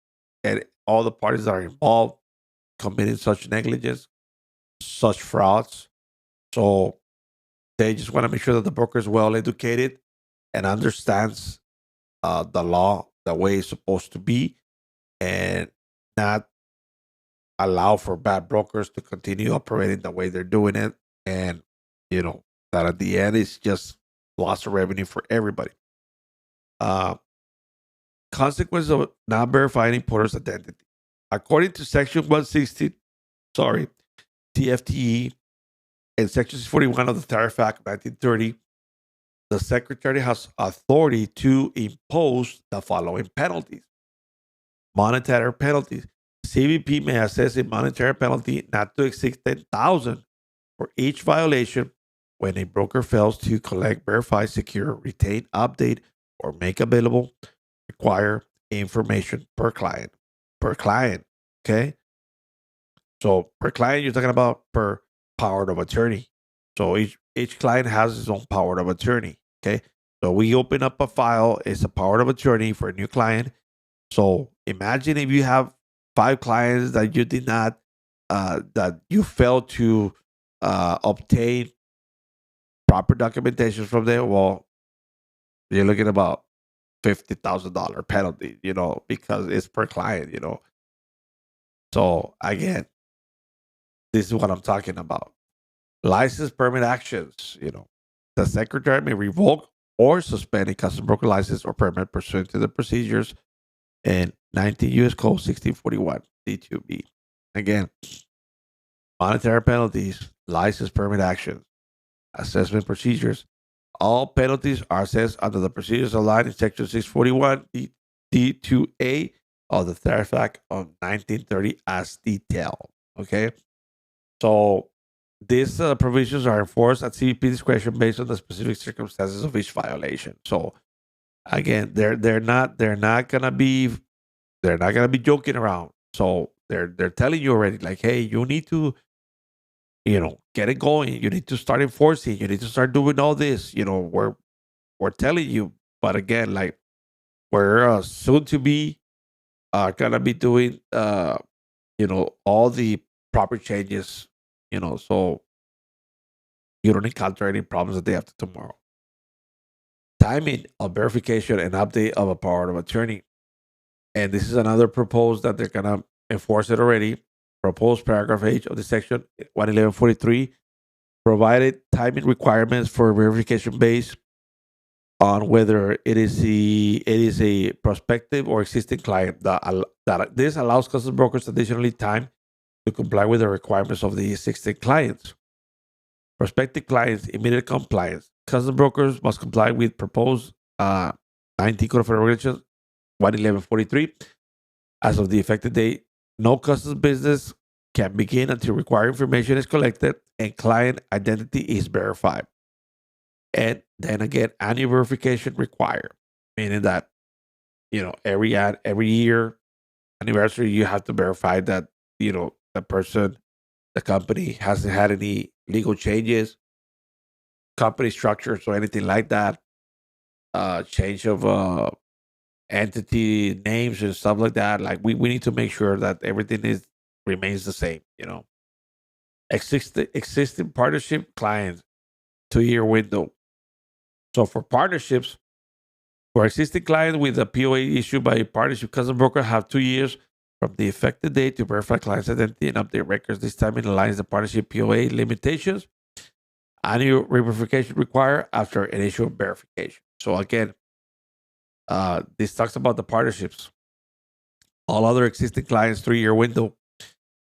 and all the parties that are involved. committing such negligence, such frauds. So they just want to make sure that the broker is well educated and understands the law the way it's supposed to be, and not allow for bad brokers to continue operating the way they're doing it. And, that at the end it's just loss of revenue for everybody. Uh, Consequence of not verifying importer's identity. According to Section 160, sorry, TFTE, and Section 641 of the Tariff Act of 1930, the Secretary has authority to impose the following penalties. Monetary penalties. CBP may assess a monetary penalty not to exceed 10,000 for each violation when a broker fails to collect, verify, secure, retain, update, or make available require information per client. Per client. Okay. So per client, you're talking about per power of attorney. So each client has his own power of attorney. Okay. So we open up a file, it's a power of attorney for a new client. So imagine if you have 5 clients that you did not that you failed to obtain proper documentation from them. Well, you're looking about $50,000 penalty, because it's per client. So again, this is what I'm talking about. License permit actions, the secretary may revoke or suspend a custom broker license or permit pursuant to the procedures in 19 U.S. Code 1641 D2B. Again, monetary penalties, license permit actions, assessment procedures. All penalties are assessed under the procedures outlined in Section 641 D2A of the Tariff Act of 1930 as detailed. Okay, so these provisions are enforced at CBP discretion based on the specific circumstances of each violation. So again, they're not gonna be joking around. So they're telling you already, like, hey, you need to get it going. You need to start enforcing. You need to start doing all this. We're telling you, but again, like, we're soon to be gonna be doing all the proper changes. So you don't encounter any problems the day after tomorrow. Timing of verification and update of a power of attorney. And this is another proposed that they're gonna enforce it already. Proposed paragraph H of the section 11143 provided timing requirements for verification based on whether it is a prospective or existing client. That this allows custom brokers additionally time to comply with the requirements of the existing clients. Prospective clients, immediate compliance. Custom brokers must comply with proposed 19 Code of Federal Regulations 11143 as of the effective date. No customs business can begin until required information is collected and client identity is verified. And then again, annual verification required, meaning that every year anniversary you have to verify that the person, the company hasn't had any legal changes, company structures or anything like that, change of entity names and stuff like that. Like we need to make sure that everything is remains the same. Existing partnership clients 2-year window. So for partnerships, for existing clients with a POA issued by a partnership custom broker have 2 years from the effective date to verify client's identity and update records. This time it aligns the partnership POA limitations. Annual verification required after initial verification. So again, this talks about the partnerships. All other existing clients 3-year window.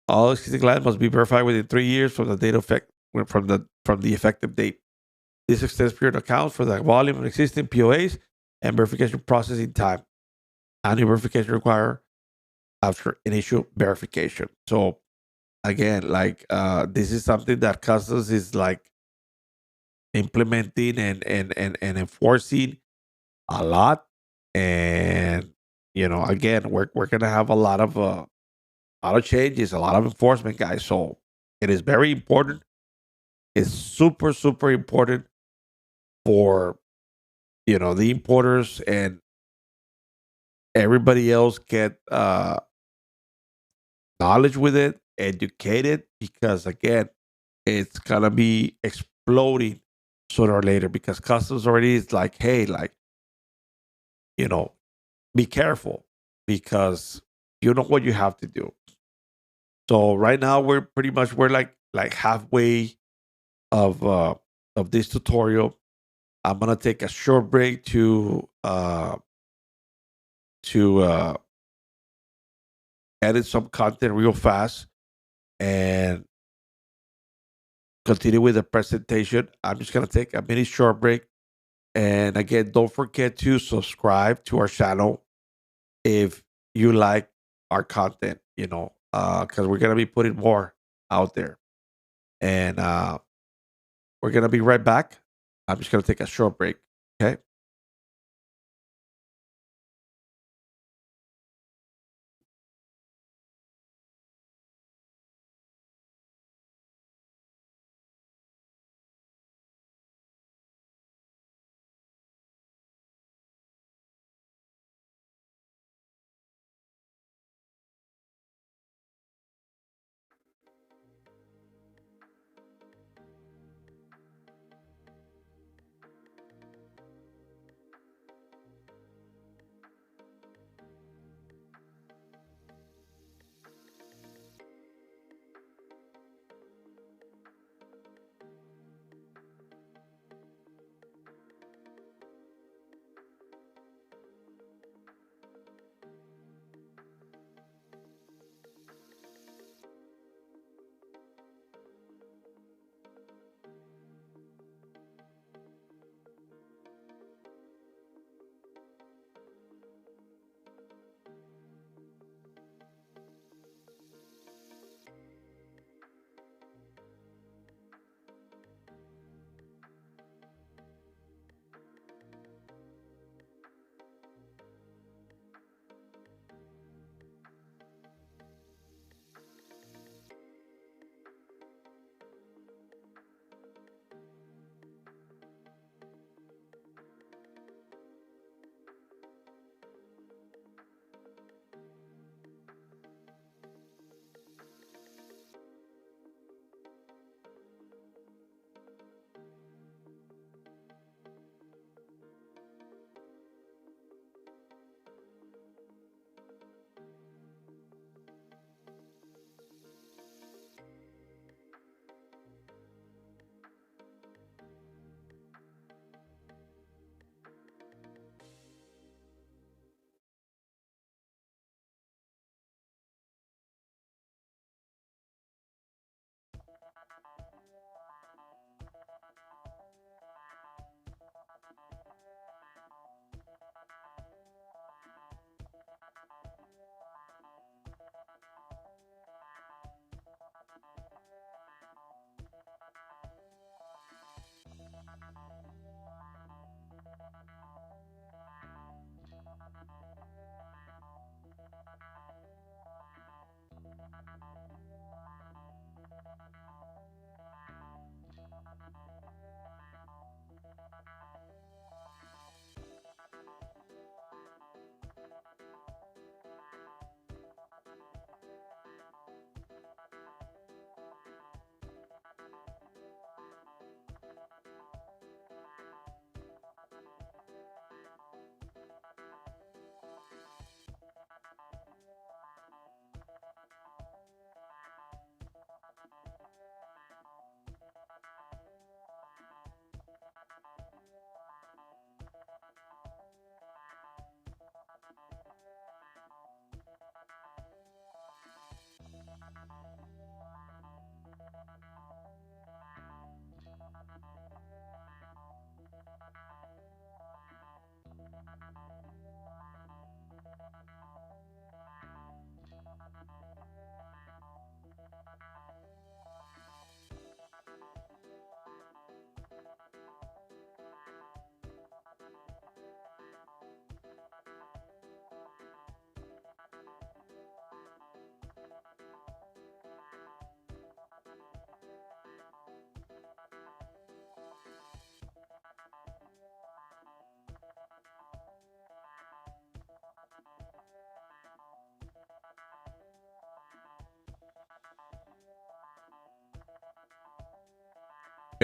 All existing clients must be verified within 3 years from the date effect from the effective date. This extends period accounts for the volume of existing POAs and verification processing time. Annual verification required after initial verification. So again, like this is something that Customs is like implementing and enforcing a lot. And again, we're gonna have a lot of changes, a lot of enforcement, guys. So it is very important. It's super, super important for the importers and everybody else get knowledge with it, educate it, because again, it's gonna be exploding sooner or later because customs already is like, hey, like, you know, be careful because you know what you have to do. So right now we're like halfway of this tutorial. I'm gonna take a short break to edit some content real fast and continue with the presentation. I'm just gonna take a mini short break. And again, don't forget to subscribe to our channel if you like our content, because we're gonna be putting more out there. And we're gonna be right back. I'm just gonna take a short break. Okay.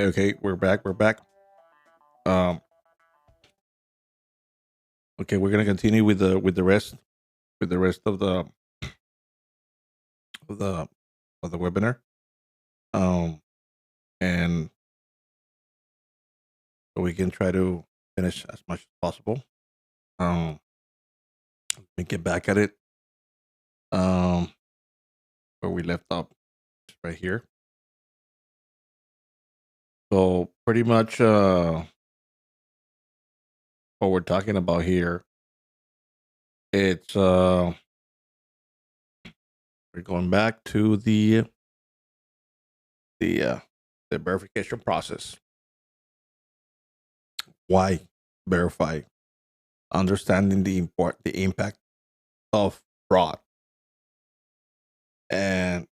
Okay, we're back. We're back. Um, okay, we're gonna continue with the rest of the of the webinar. Um, and so we can try to finish as much as possible. Um, let me get back at it. Um, where we left off, right here. So pretty much, what we're talking about here, it's we're going back to the uh, the verification process. Why verify? Understanding the impact of fraud. And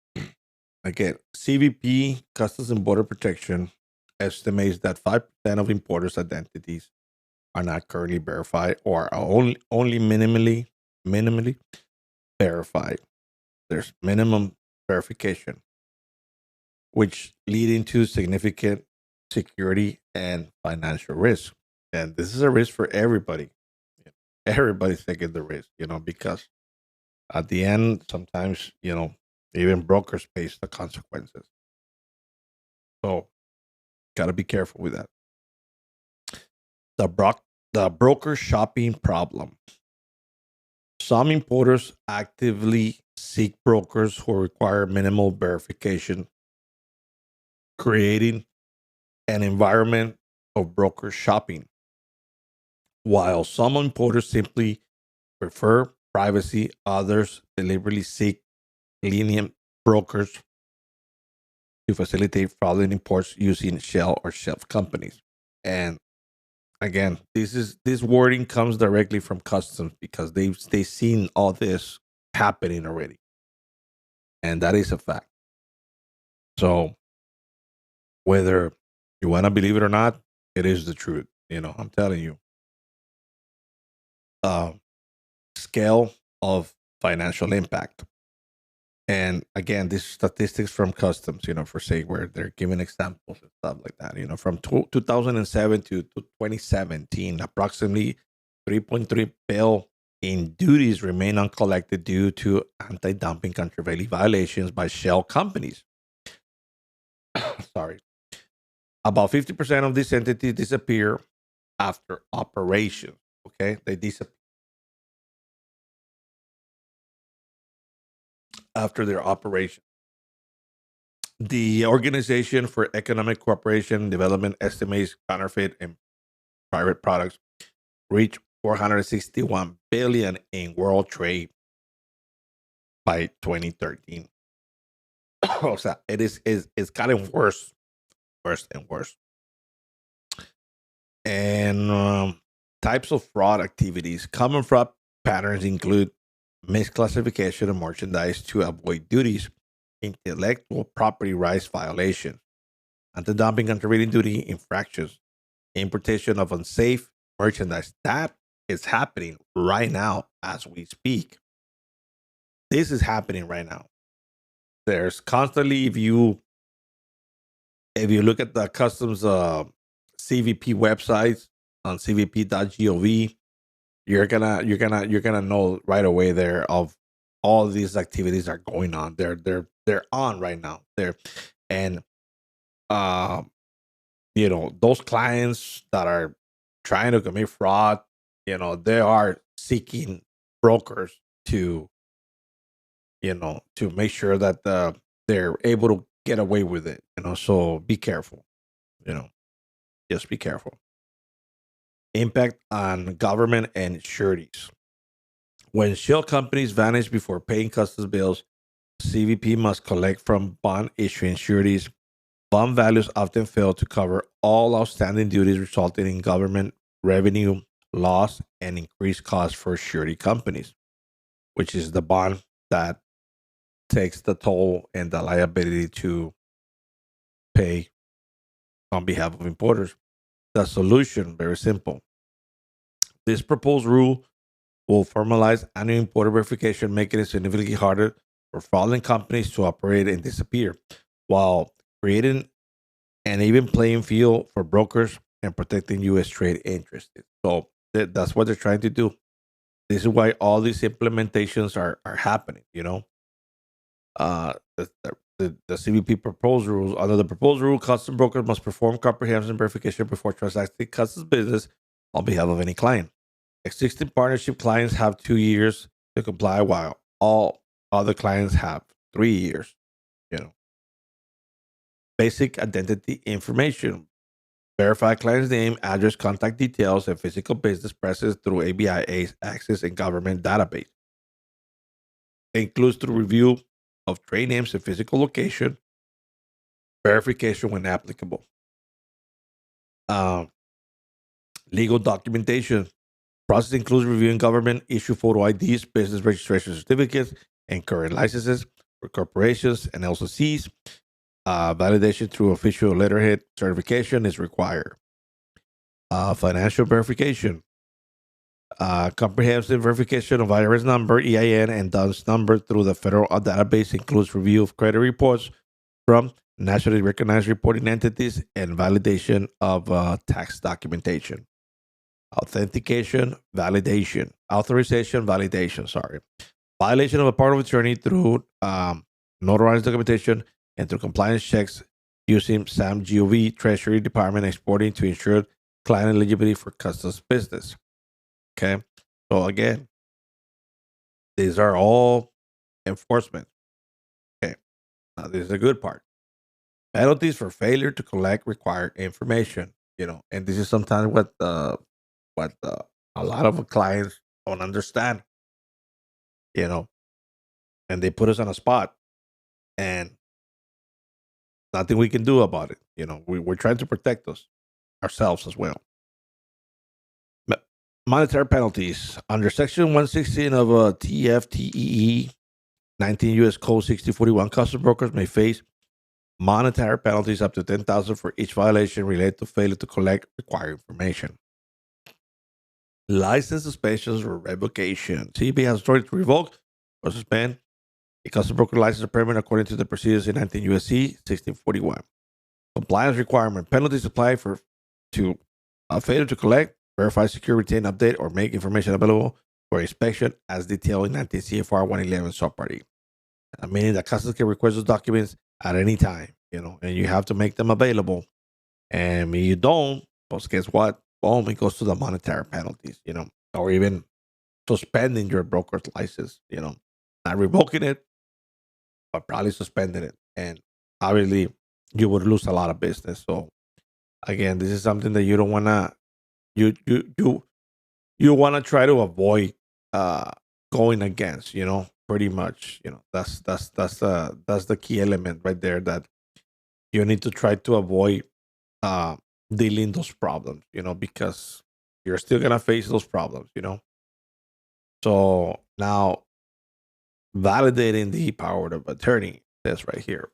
again, CBP, Customs and Border Protection, estimates that 5% of importers' identities are not currently verified or are only minimally verified. There's minimum verification, which leading to significant security and financial risk. And this is a risk for everybody. Everybody's taking the risk, because at the end, sometimes, even brokers face the consequences. So got to be careful with that. The broker shopping problem. Some importers actively seek brokers who require minimal verification, creating an environment of broker shopping, while some importers simply prefer privacy. Others deliberately seek lenient brokers to facilitate fraudulent imports using shell or shelf companies. And again, this wording comes directly from customs because they've seen all this happening already, and that is a fact. So whether you want to believe it or not, it is the truth. I'm telling you. Uh, Scale of financial impact. And again, these statistics from customs, for say where they're giving examples and stuff like that. From 2007 to 2017, approximately 3.3 bill in duties remain uncollected due to anti-dumping countervailing violations by shell companies. Sorry. About 50% of these entities disappear after operation. Okay, they disappear after their operation. The Organization for Economic Cooperation and Development estimates counterfeit and private products reach 461 billion in world trade by 2013. So it's gotten worse and worse. And types of fraud activities. Common fraud patterns include misclassification of merchandise to avoid duties, intellectual property rights violation, anti-dumping countervailing duty infractions, importation of unsafe merchandise. That is happening right now as we speak. This is happening right now. There's constantly, if you look at the customs CVP websites on cvp.gov, you're gonna know right away there of all these activities are going on. They're on right now. And um those clients that are trying to commit fraud, they are seeking brokers to make sure that they're able to get away with it. So be careful. You know, just be careful. Impact on government and sureties. When shell companies vanish before paying customs bills, CVP must collect from bond issuing sureties. Bond values often fail to cover all outstanding duties, resulting in government revenue loss and increased costs for surety companies, which is the bond that takes the toll and the liability to pay on behalf of importers. The solution, very simple. This proposed rule will formalize annual importer verification, making it significantly harder for fraudulent companies to operate and disappear, while creating and even playing field for brokers and protecting U.S. trade interests. So that's what they're trying to do. This is why all these implementations are happening. The CBP proposed rules. Under the proposed rule, custom brokers must perform comprehensive verification before transacting custom business on behalf of any client. Existing partnership clients have 2 years to comply, while all other clients have 3 years. You know, basic identity information. Verify client's name, address, contact details, and physical business presence through ABI access and government database. It includes the review of trade names and physical location, verification when applicable. Um, Legal documentation. Process includes reviewing government issue photo IDs, business registration certificates, and current licenses for corporations and LLCs. Validation through official letterhead certification is required. Financial verification. Comprehensive verification of IRS number, EIN, and DUNS number through the federal database includes review of credit reports from nationally recognized reporting entities and validation of tax documentation. Authentication, validation, authorization, validation, sorry. Violation of a power of attorney through notarized documentation and through compliance checks using SAM-GOV Treasury Department exporting to ensure client eligibility for customs business. Okay. So again, these are all enforcement. Okay. Now this is a good part. Penalties for failure to collect required information. And this is sometimes what a lot of clients don't understand. You know, and they put us on a spot, and nothing we can do about it. We're trying to protect ourselves as well. Monetary penalties under Section 116 of TFTEE 19 U.S. Code 6041. Custom brokers may face monetary penalties up to $10,000 for each violation related to failure to collect required information. License suspensions or revocation. CB has authority to revoke or suspend a custom broker license or permit according to the procedures in 19 U.S.C. 1641. Compliance requirement. Penalties apply to a failure to collect, verify, secure, retain, update, or make information available for inspection as detailed in 19 CFR 111 subpart E. Meaning that customs can request those documents at any time, and you have to make them available. And if you don't, well, guess what? Boom, it goes to the monetary penalties, or even suspending your broker's license, not revoking it, but probably suspending it. And obviously, you would lose a lot of business. So again, this is something that you don't wanna you wanna try to avoid going against, pretty much. That's the key element right there that you need to try to avoid dealing those problems, because you're still gonna face those problems, So now validating the power of attorney, that's right here.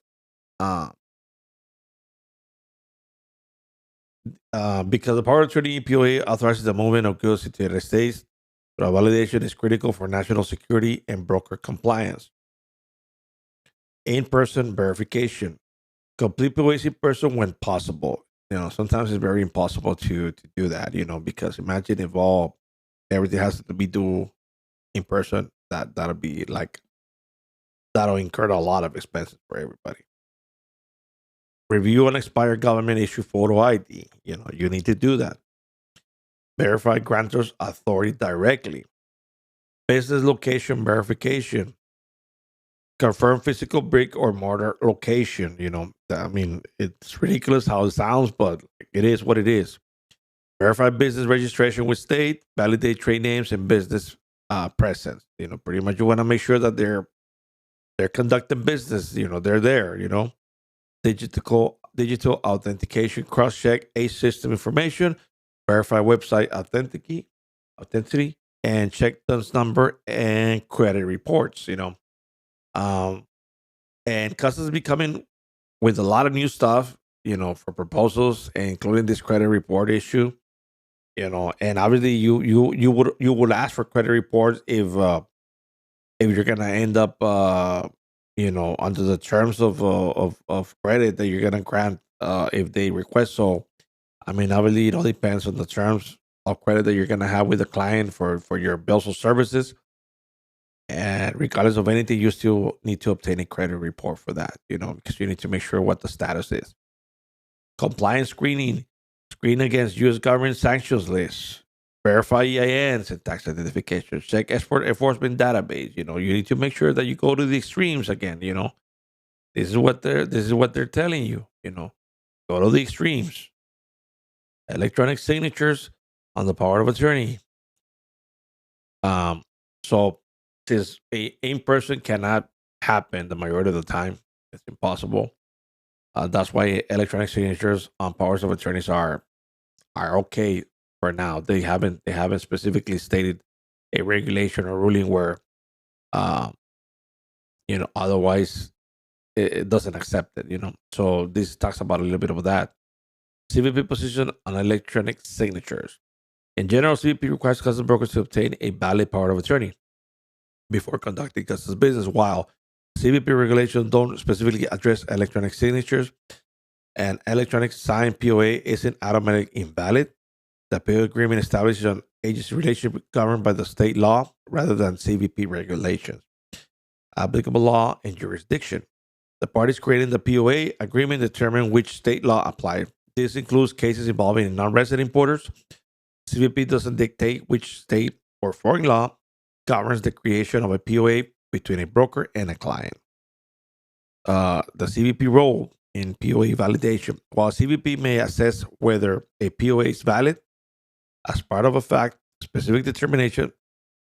Because the power of attorney EPOA authorizes the movement of goods into the United States, the validation is critical for national security and broker compliance. In-person verification. Complete POAC in person when possible. Sometimes it's very impossible to do that, because imagine if everything has to be due in person. That'll incur a lot of expenses for everybody. Review an expired government issue photo ID. You need to do that. Verify grantor's authority directly. Business location verification. Confirm physical brick or mortar location. I mean, it's ridiculous how it sounds, but it is what it is. Verify business registration with state. Validate trade names and business presence. Pretty much you want to make sure that they're conducting business. They're there. Digital authentication. Cross check ACE system information. Verify website authenticity, and check DUNS number and credit reports. And customs be coming with a lot of new stuff, for proposals, including this credit report issue. And obviously you would ask for credit reports if you're gonna end up under the terms of credit that you're gonna grant if they request so. I mean, obviously, it all depends on the terms of credit that you're going to have with the client for your bills or services. And regardless of anything, you still need to obtain a credit report for that, because you need to make sure what the status is. Compliance screening, screen against U.S. government sanctions lists, verify EINs and tax identification, check export enforcement database. You need to make sure that you go to the extremes again. This is what they're telling you. Go to the extremes. Electronic signatures on the power of attorney. So this in person cannot happen the majority of the time. It's impossible. That's why electronic signatures on powers of attorneys are okay for now. They haven't specifically stated a regulation or ruling where uh, otherwise it doesn't accept it. So this talks about a little bit of that. CVP position on electronic signatures. In general, CVP requires custom brokers to obtain a valid power of attorney before conducting custom business, while CVP regulations don't specifically address electronic signatures. An electronic signed POA isn't automatically invalid. The POA agreement establishes an agency relationship governed by the state law rather than CVP regulations. Applicable law and jurisdiction. The parties creating the POA agreement determine which state law applies. This includes cases involving non-resident importers. CVP doesn't dictate which state or foreign law governs the creation of a POA between a broker and a client. The CVP role in POA validation. While CVP may assess whether a POA is valid as part of a fact specific determination,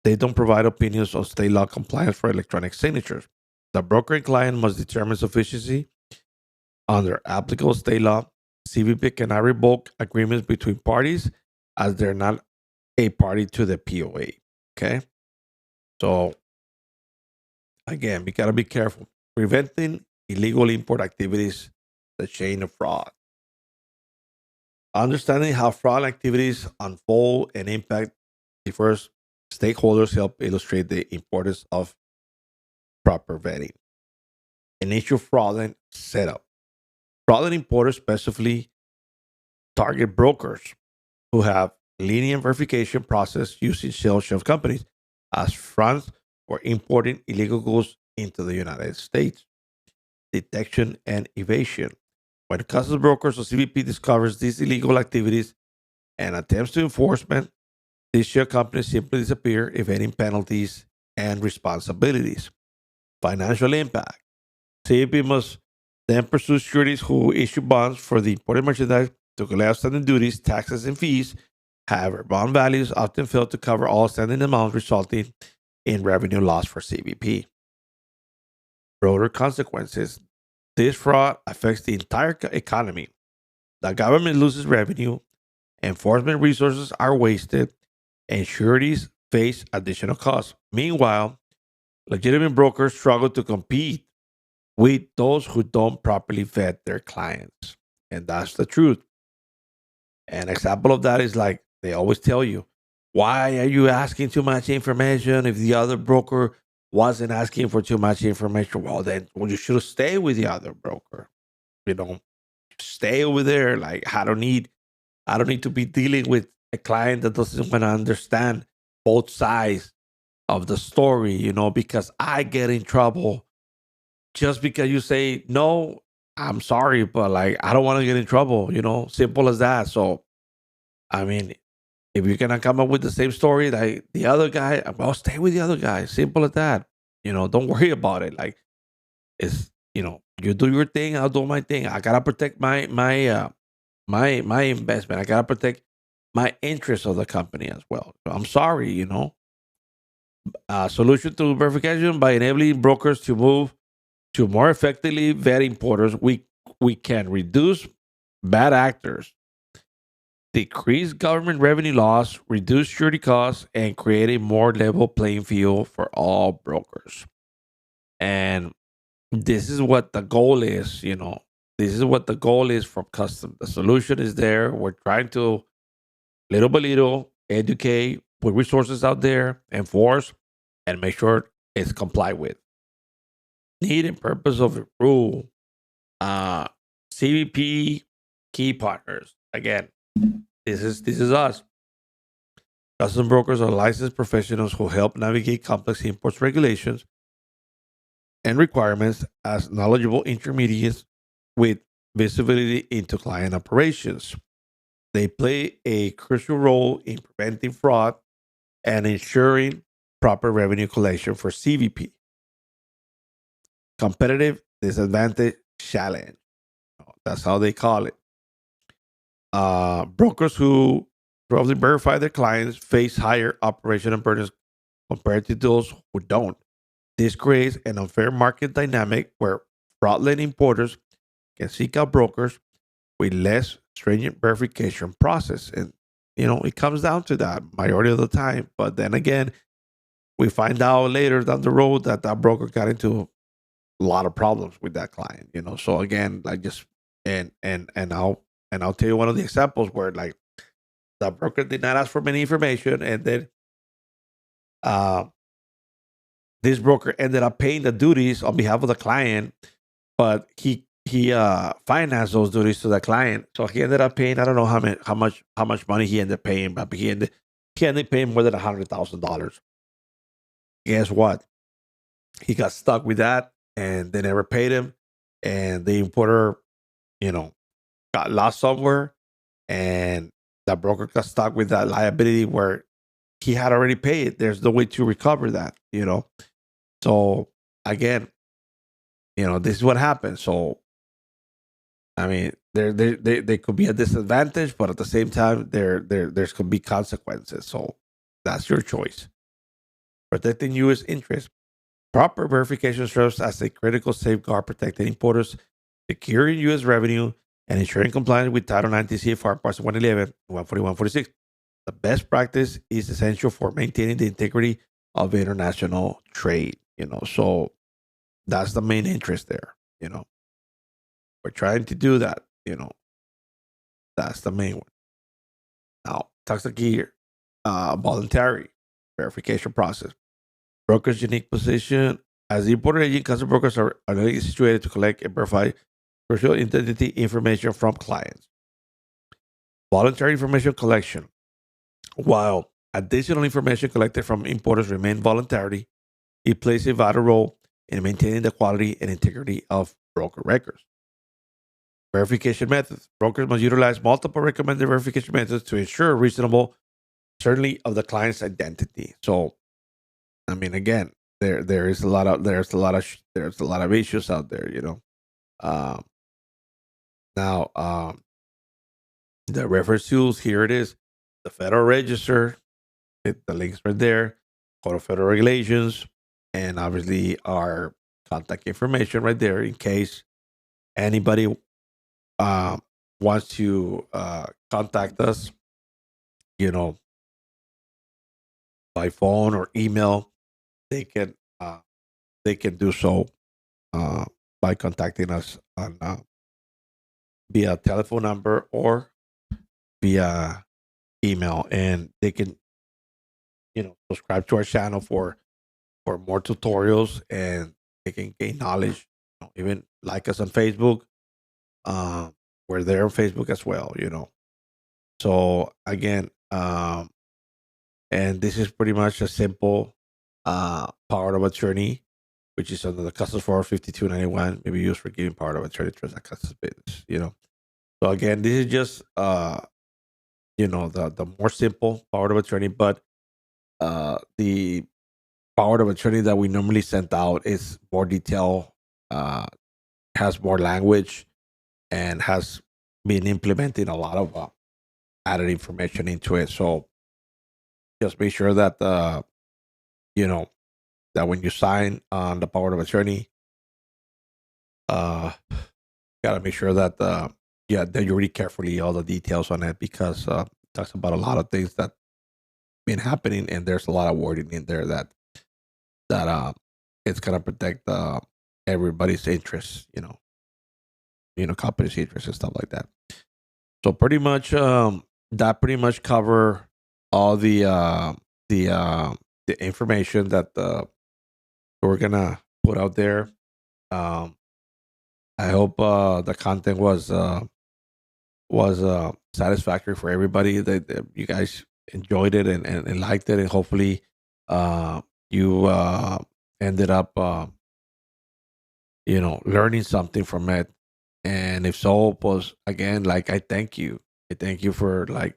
they don't provide opinions on state law compliance for electronic signatures. The broker and client must determine sufficiency under applicable state law. CVP cannot revoke agreements between parties as they're not a party to the POA. Okay. So again, we gotta be careful. Preventing illegal import activities, the chain of fraud. Understanding how fraud activities unfold and impact diverse stakeholders help illustrate the importance of proper vetting. Initial fraudulent setup. Fraudulent importers specifically target brokers who have lenient verification process using sales shelf companies as fronts for importing illegal goods into the United States. Detection and evasion. When customs brokers or CBP discovers these illegal activities and attempts to enforcement, these shell companies simply disappear, evading penalties and responsibilities. Financial impact. CBP must then pursue sureties who issue bonds for the imported merchandise to collect outstanding duties, taxes, and fees. However, bond values often fail to cover all outstanding amounts, resulting in revenue loss for CBP. Broader consequences. This fraud affects the entire economy. The government loses revenue, enforcement resources are wasted, and sureties face additional costs. Meanwhile, legitimate brokers struggle to compete with those who don't properly vet their clients. And that's the truth. An example of that is like they always tell you, why are you asking too much information if the other broker wasn't asking for too much information? Well, you should stay with the other broker. You know, stay over there. Like I don't need to be dealing with a client that doesn't want to understand both sides of the story, because I get in trouble just because you say no. I'm sorry, but like I don't want to get in trouble, simple as that. So I mean, if you're gonna come up with the same story like the other guy, well, stay with the other guy. Simple as that. Don't worry about it. Like it's you do your thing, I'll do my thing. I gotta protect my investment. I gotta protect my interest of the company as well. So I'm sorry. Solution to verification by enabling brokers to move to more effectively vet importers. We can reduce bad actors, decrease government revenue loss, reduce surety costs, and create a more level playing field for all brokers. And this is what the goal is. This is what the goal is from custom. The solution is there. We're trying to little by little educate, put resources out there, enforce, and make sure it's complied with. Need and purpose of the rule. Uh, CVP key partners. Again, this is us. Custom brokers are licensed professionals who help navigate complex imports regulations and requirements as knowledgeable intermediaries with visibility into client operations. They play a crucial role in preventing fraud and ensuring proper revenue collection for CVP. Competitive disadvantage challenge. That's how they call it. Brokers who probably verify their clients face higher operational burdens compared to those who don't. This creates an unfair market dynamic where fraudulent importers can seek out brokers with less stringent verification process. And, it comes down to that majority of the time. But then again, we find out later down the road that that broker got into a lot of problems with that client. So again, like just and I'll tell you one of the examples where like the broker did not ask for many information, and then uh, this broker ended up paying the duties on behalf of the client, but he financed those duties to the client, so he ended up paying, I don't know how much money he ended up paying, but he ended up paying more than $100,000. Guess what? He got stuck with that, and they never paid him, and the importer, you know, got lost somewhere, and the broker got stuck with that liability where he had already paid. There's no way to recover that. So again, this is what happens. So I mean, there could be a disadvantage, but at the same time, there's could be consequences. So that's your choice. Protecting U.S. interests. Proper verification serves as a critical safeguard protecting importers, securing U.S. revenue, and ensuring compliance with Title 19 CFR Parts 111 and 14146. The best practice is essential for maintaining the integrity of international trade. So that's the main interest there. We're trying to do that. That's the main one. Now, talks here, voluntary verification process. Broker's unique position as the importer agent, custom brokers are legally situated to collect and verify crucial identity information from clients. Voluntary information collection. While additional information collected from importers remain voluntary, it plays a vital role in maintaining the quality and integrity of broker records. Verification methods. Brokers must utilize multiple recommended verification methods to ensure reasonable certainty of the client's identity. So, I mean, again, there's a lot of issues out there. Um, now, the reference tools, here it is, the Federal Register, the links right there, Code of Federal Regulations, and obviously our contact information right there in case anybody wants to contact us, you know, by phone or email. They can uh, they can do so uh, by contacting us on via telephone number or via email, and they can subscribe to our channel for more tutorials, and they can gain knowledge. Even like us on Facebook. We're there on Facebook as well. So again, and this is pretty much a simple power of attorney, which is under the Customs for 5291, maybe used for giving power of attorney to the customs business. So again, this is just the more simple power of attorney, but the power of attorney that we normally send out is more detailed, has more language, and has been implementing a lot of added information into it. So just make sure that you know that when you sign on the power of attorney, uh, gotta make sure that that you read carefully all the details on it, because it talks about a lot of things that been happening, and there's a lot of wording in there that it's gonna protect everybody's interests. Company's interests and stuff like that. So pretty much that pretty much cover all the the information that we're gonna put out there. Um, I hope the content was satisfactory for everybody. That you guys enjoyed it and liked it, and hopefully uh, you ended up learning something from it. And if so, pues again, like I thank you. I thank you for like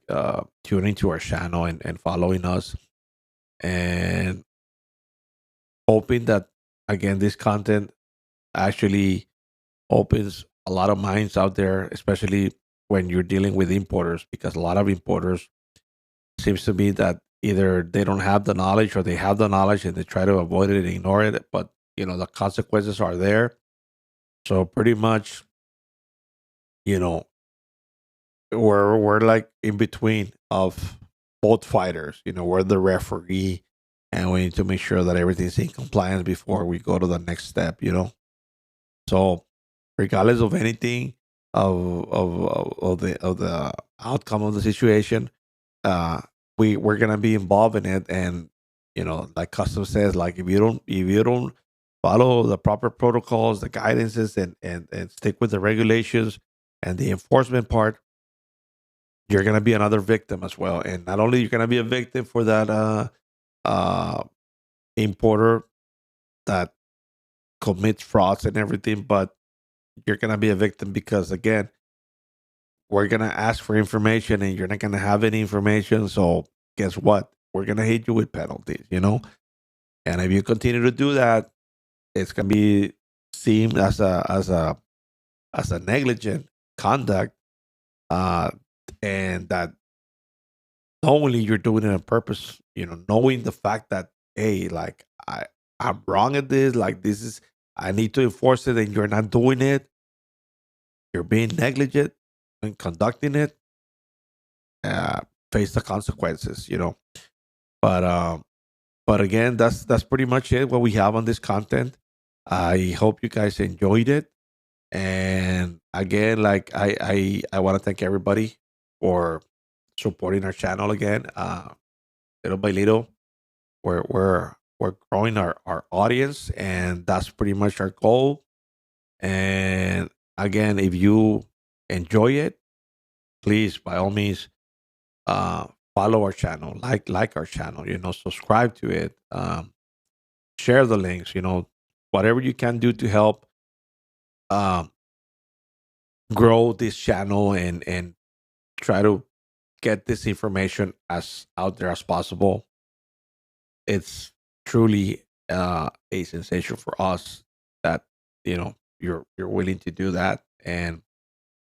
tuning to our channel and following us, and hoping that again this content actually opens a lot of minds out there, especially when you're dealing with importers, because a lot of importers seems to be that either they don't have the knowledge or they have the knowledge and they try to avoid it and ignore it, but the consequences are there. So pretty much, you know, we're like in between of both fighters. We're the referee, and we need to make sure that everything's in compliance before we go to the next step. So regardless of anything of the outcome of the situation, uh we're gonna be involved in it. And like custom says, like if you don't follow the proper protocols, the guidances, and stick with the regulations and the enforcement part, you're gonna be another victim as well. And not only you're gonna be a victim for that uh importer that commits frauds and everything, but you're gonna be a victim because again, we're gonna ask for information and you're not gonna have any information. So guess what? We're gonna hit you with penalties. And if you continue to do that, it's gonna be seen as a negligent conduct, uh, and that knowingly you're doing it on purpose. Knowing the fact that hey, like I'm wrong at this. Like this is I need to enforce it, and you're not doing it. You're being negligent in conducting it. Uh, Face the consequences. But but again, that's pretty much it. What we have on this content. I hope you guys enjoyed it. And again, like I want to thank everybody for supporting our channel again. Little by little, we're growing our audience, and that's pretty much our goal. And again, if you enjoy it, please by all means uh follow our channel, like our channel, subscribe to it, share the links, whatever you can do to help um grow this channel and try to get this information as out there as possible. It's truly a sensation for us that you're willing to do that. And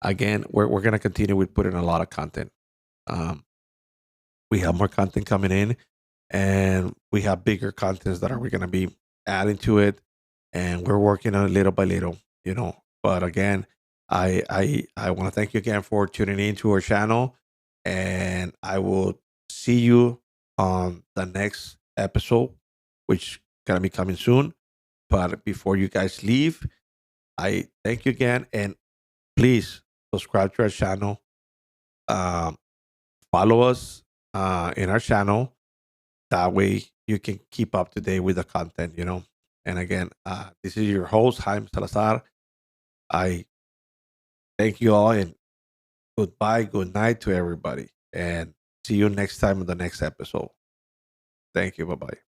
again, we're gonna continue with putting a lot of content. um we have more content coming in, and we have bigger contents that are we going to be adding to it, and we're working on it little by little. But again, I want to thank you again for tuning in to our channel, and I will see you on the next episode, which gonna be coming soon. But before you guys leave, I thank you again, and please subscribe to our channel. um, Follow us in our channel. That way you can keep up to date with the content. And again, this is your host, Jaime Salazar. I thank you all, and goodbye, good night to everybody. And see you next time on the next episode. Thank you. Bye bye.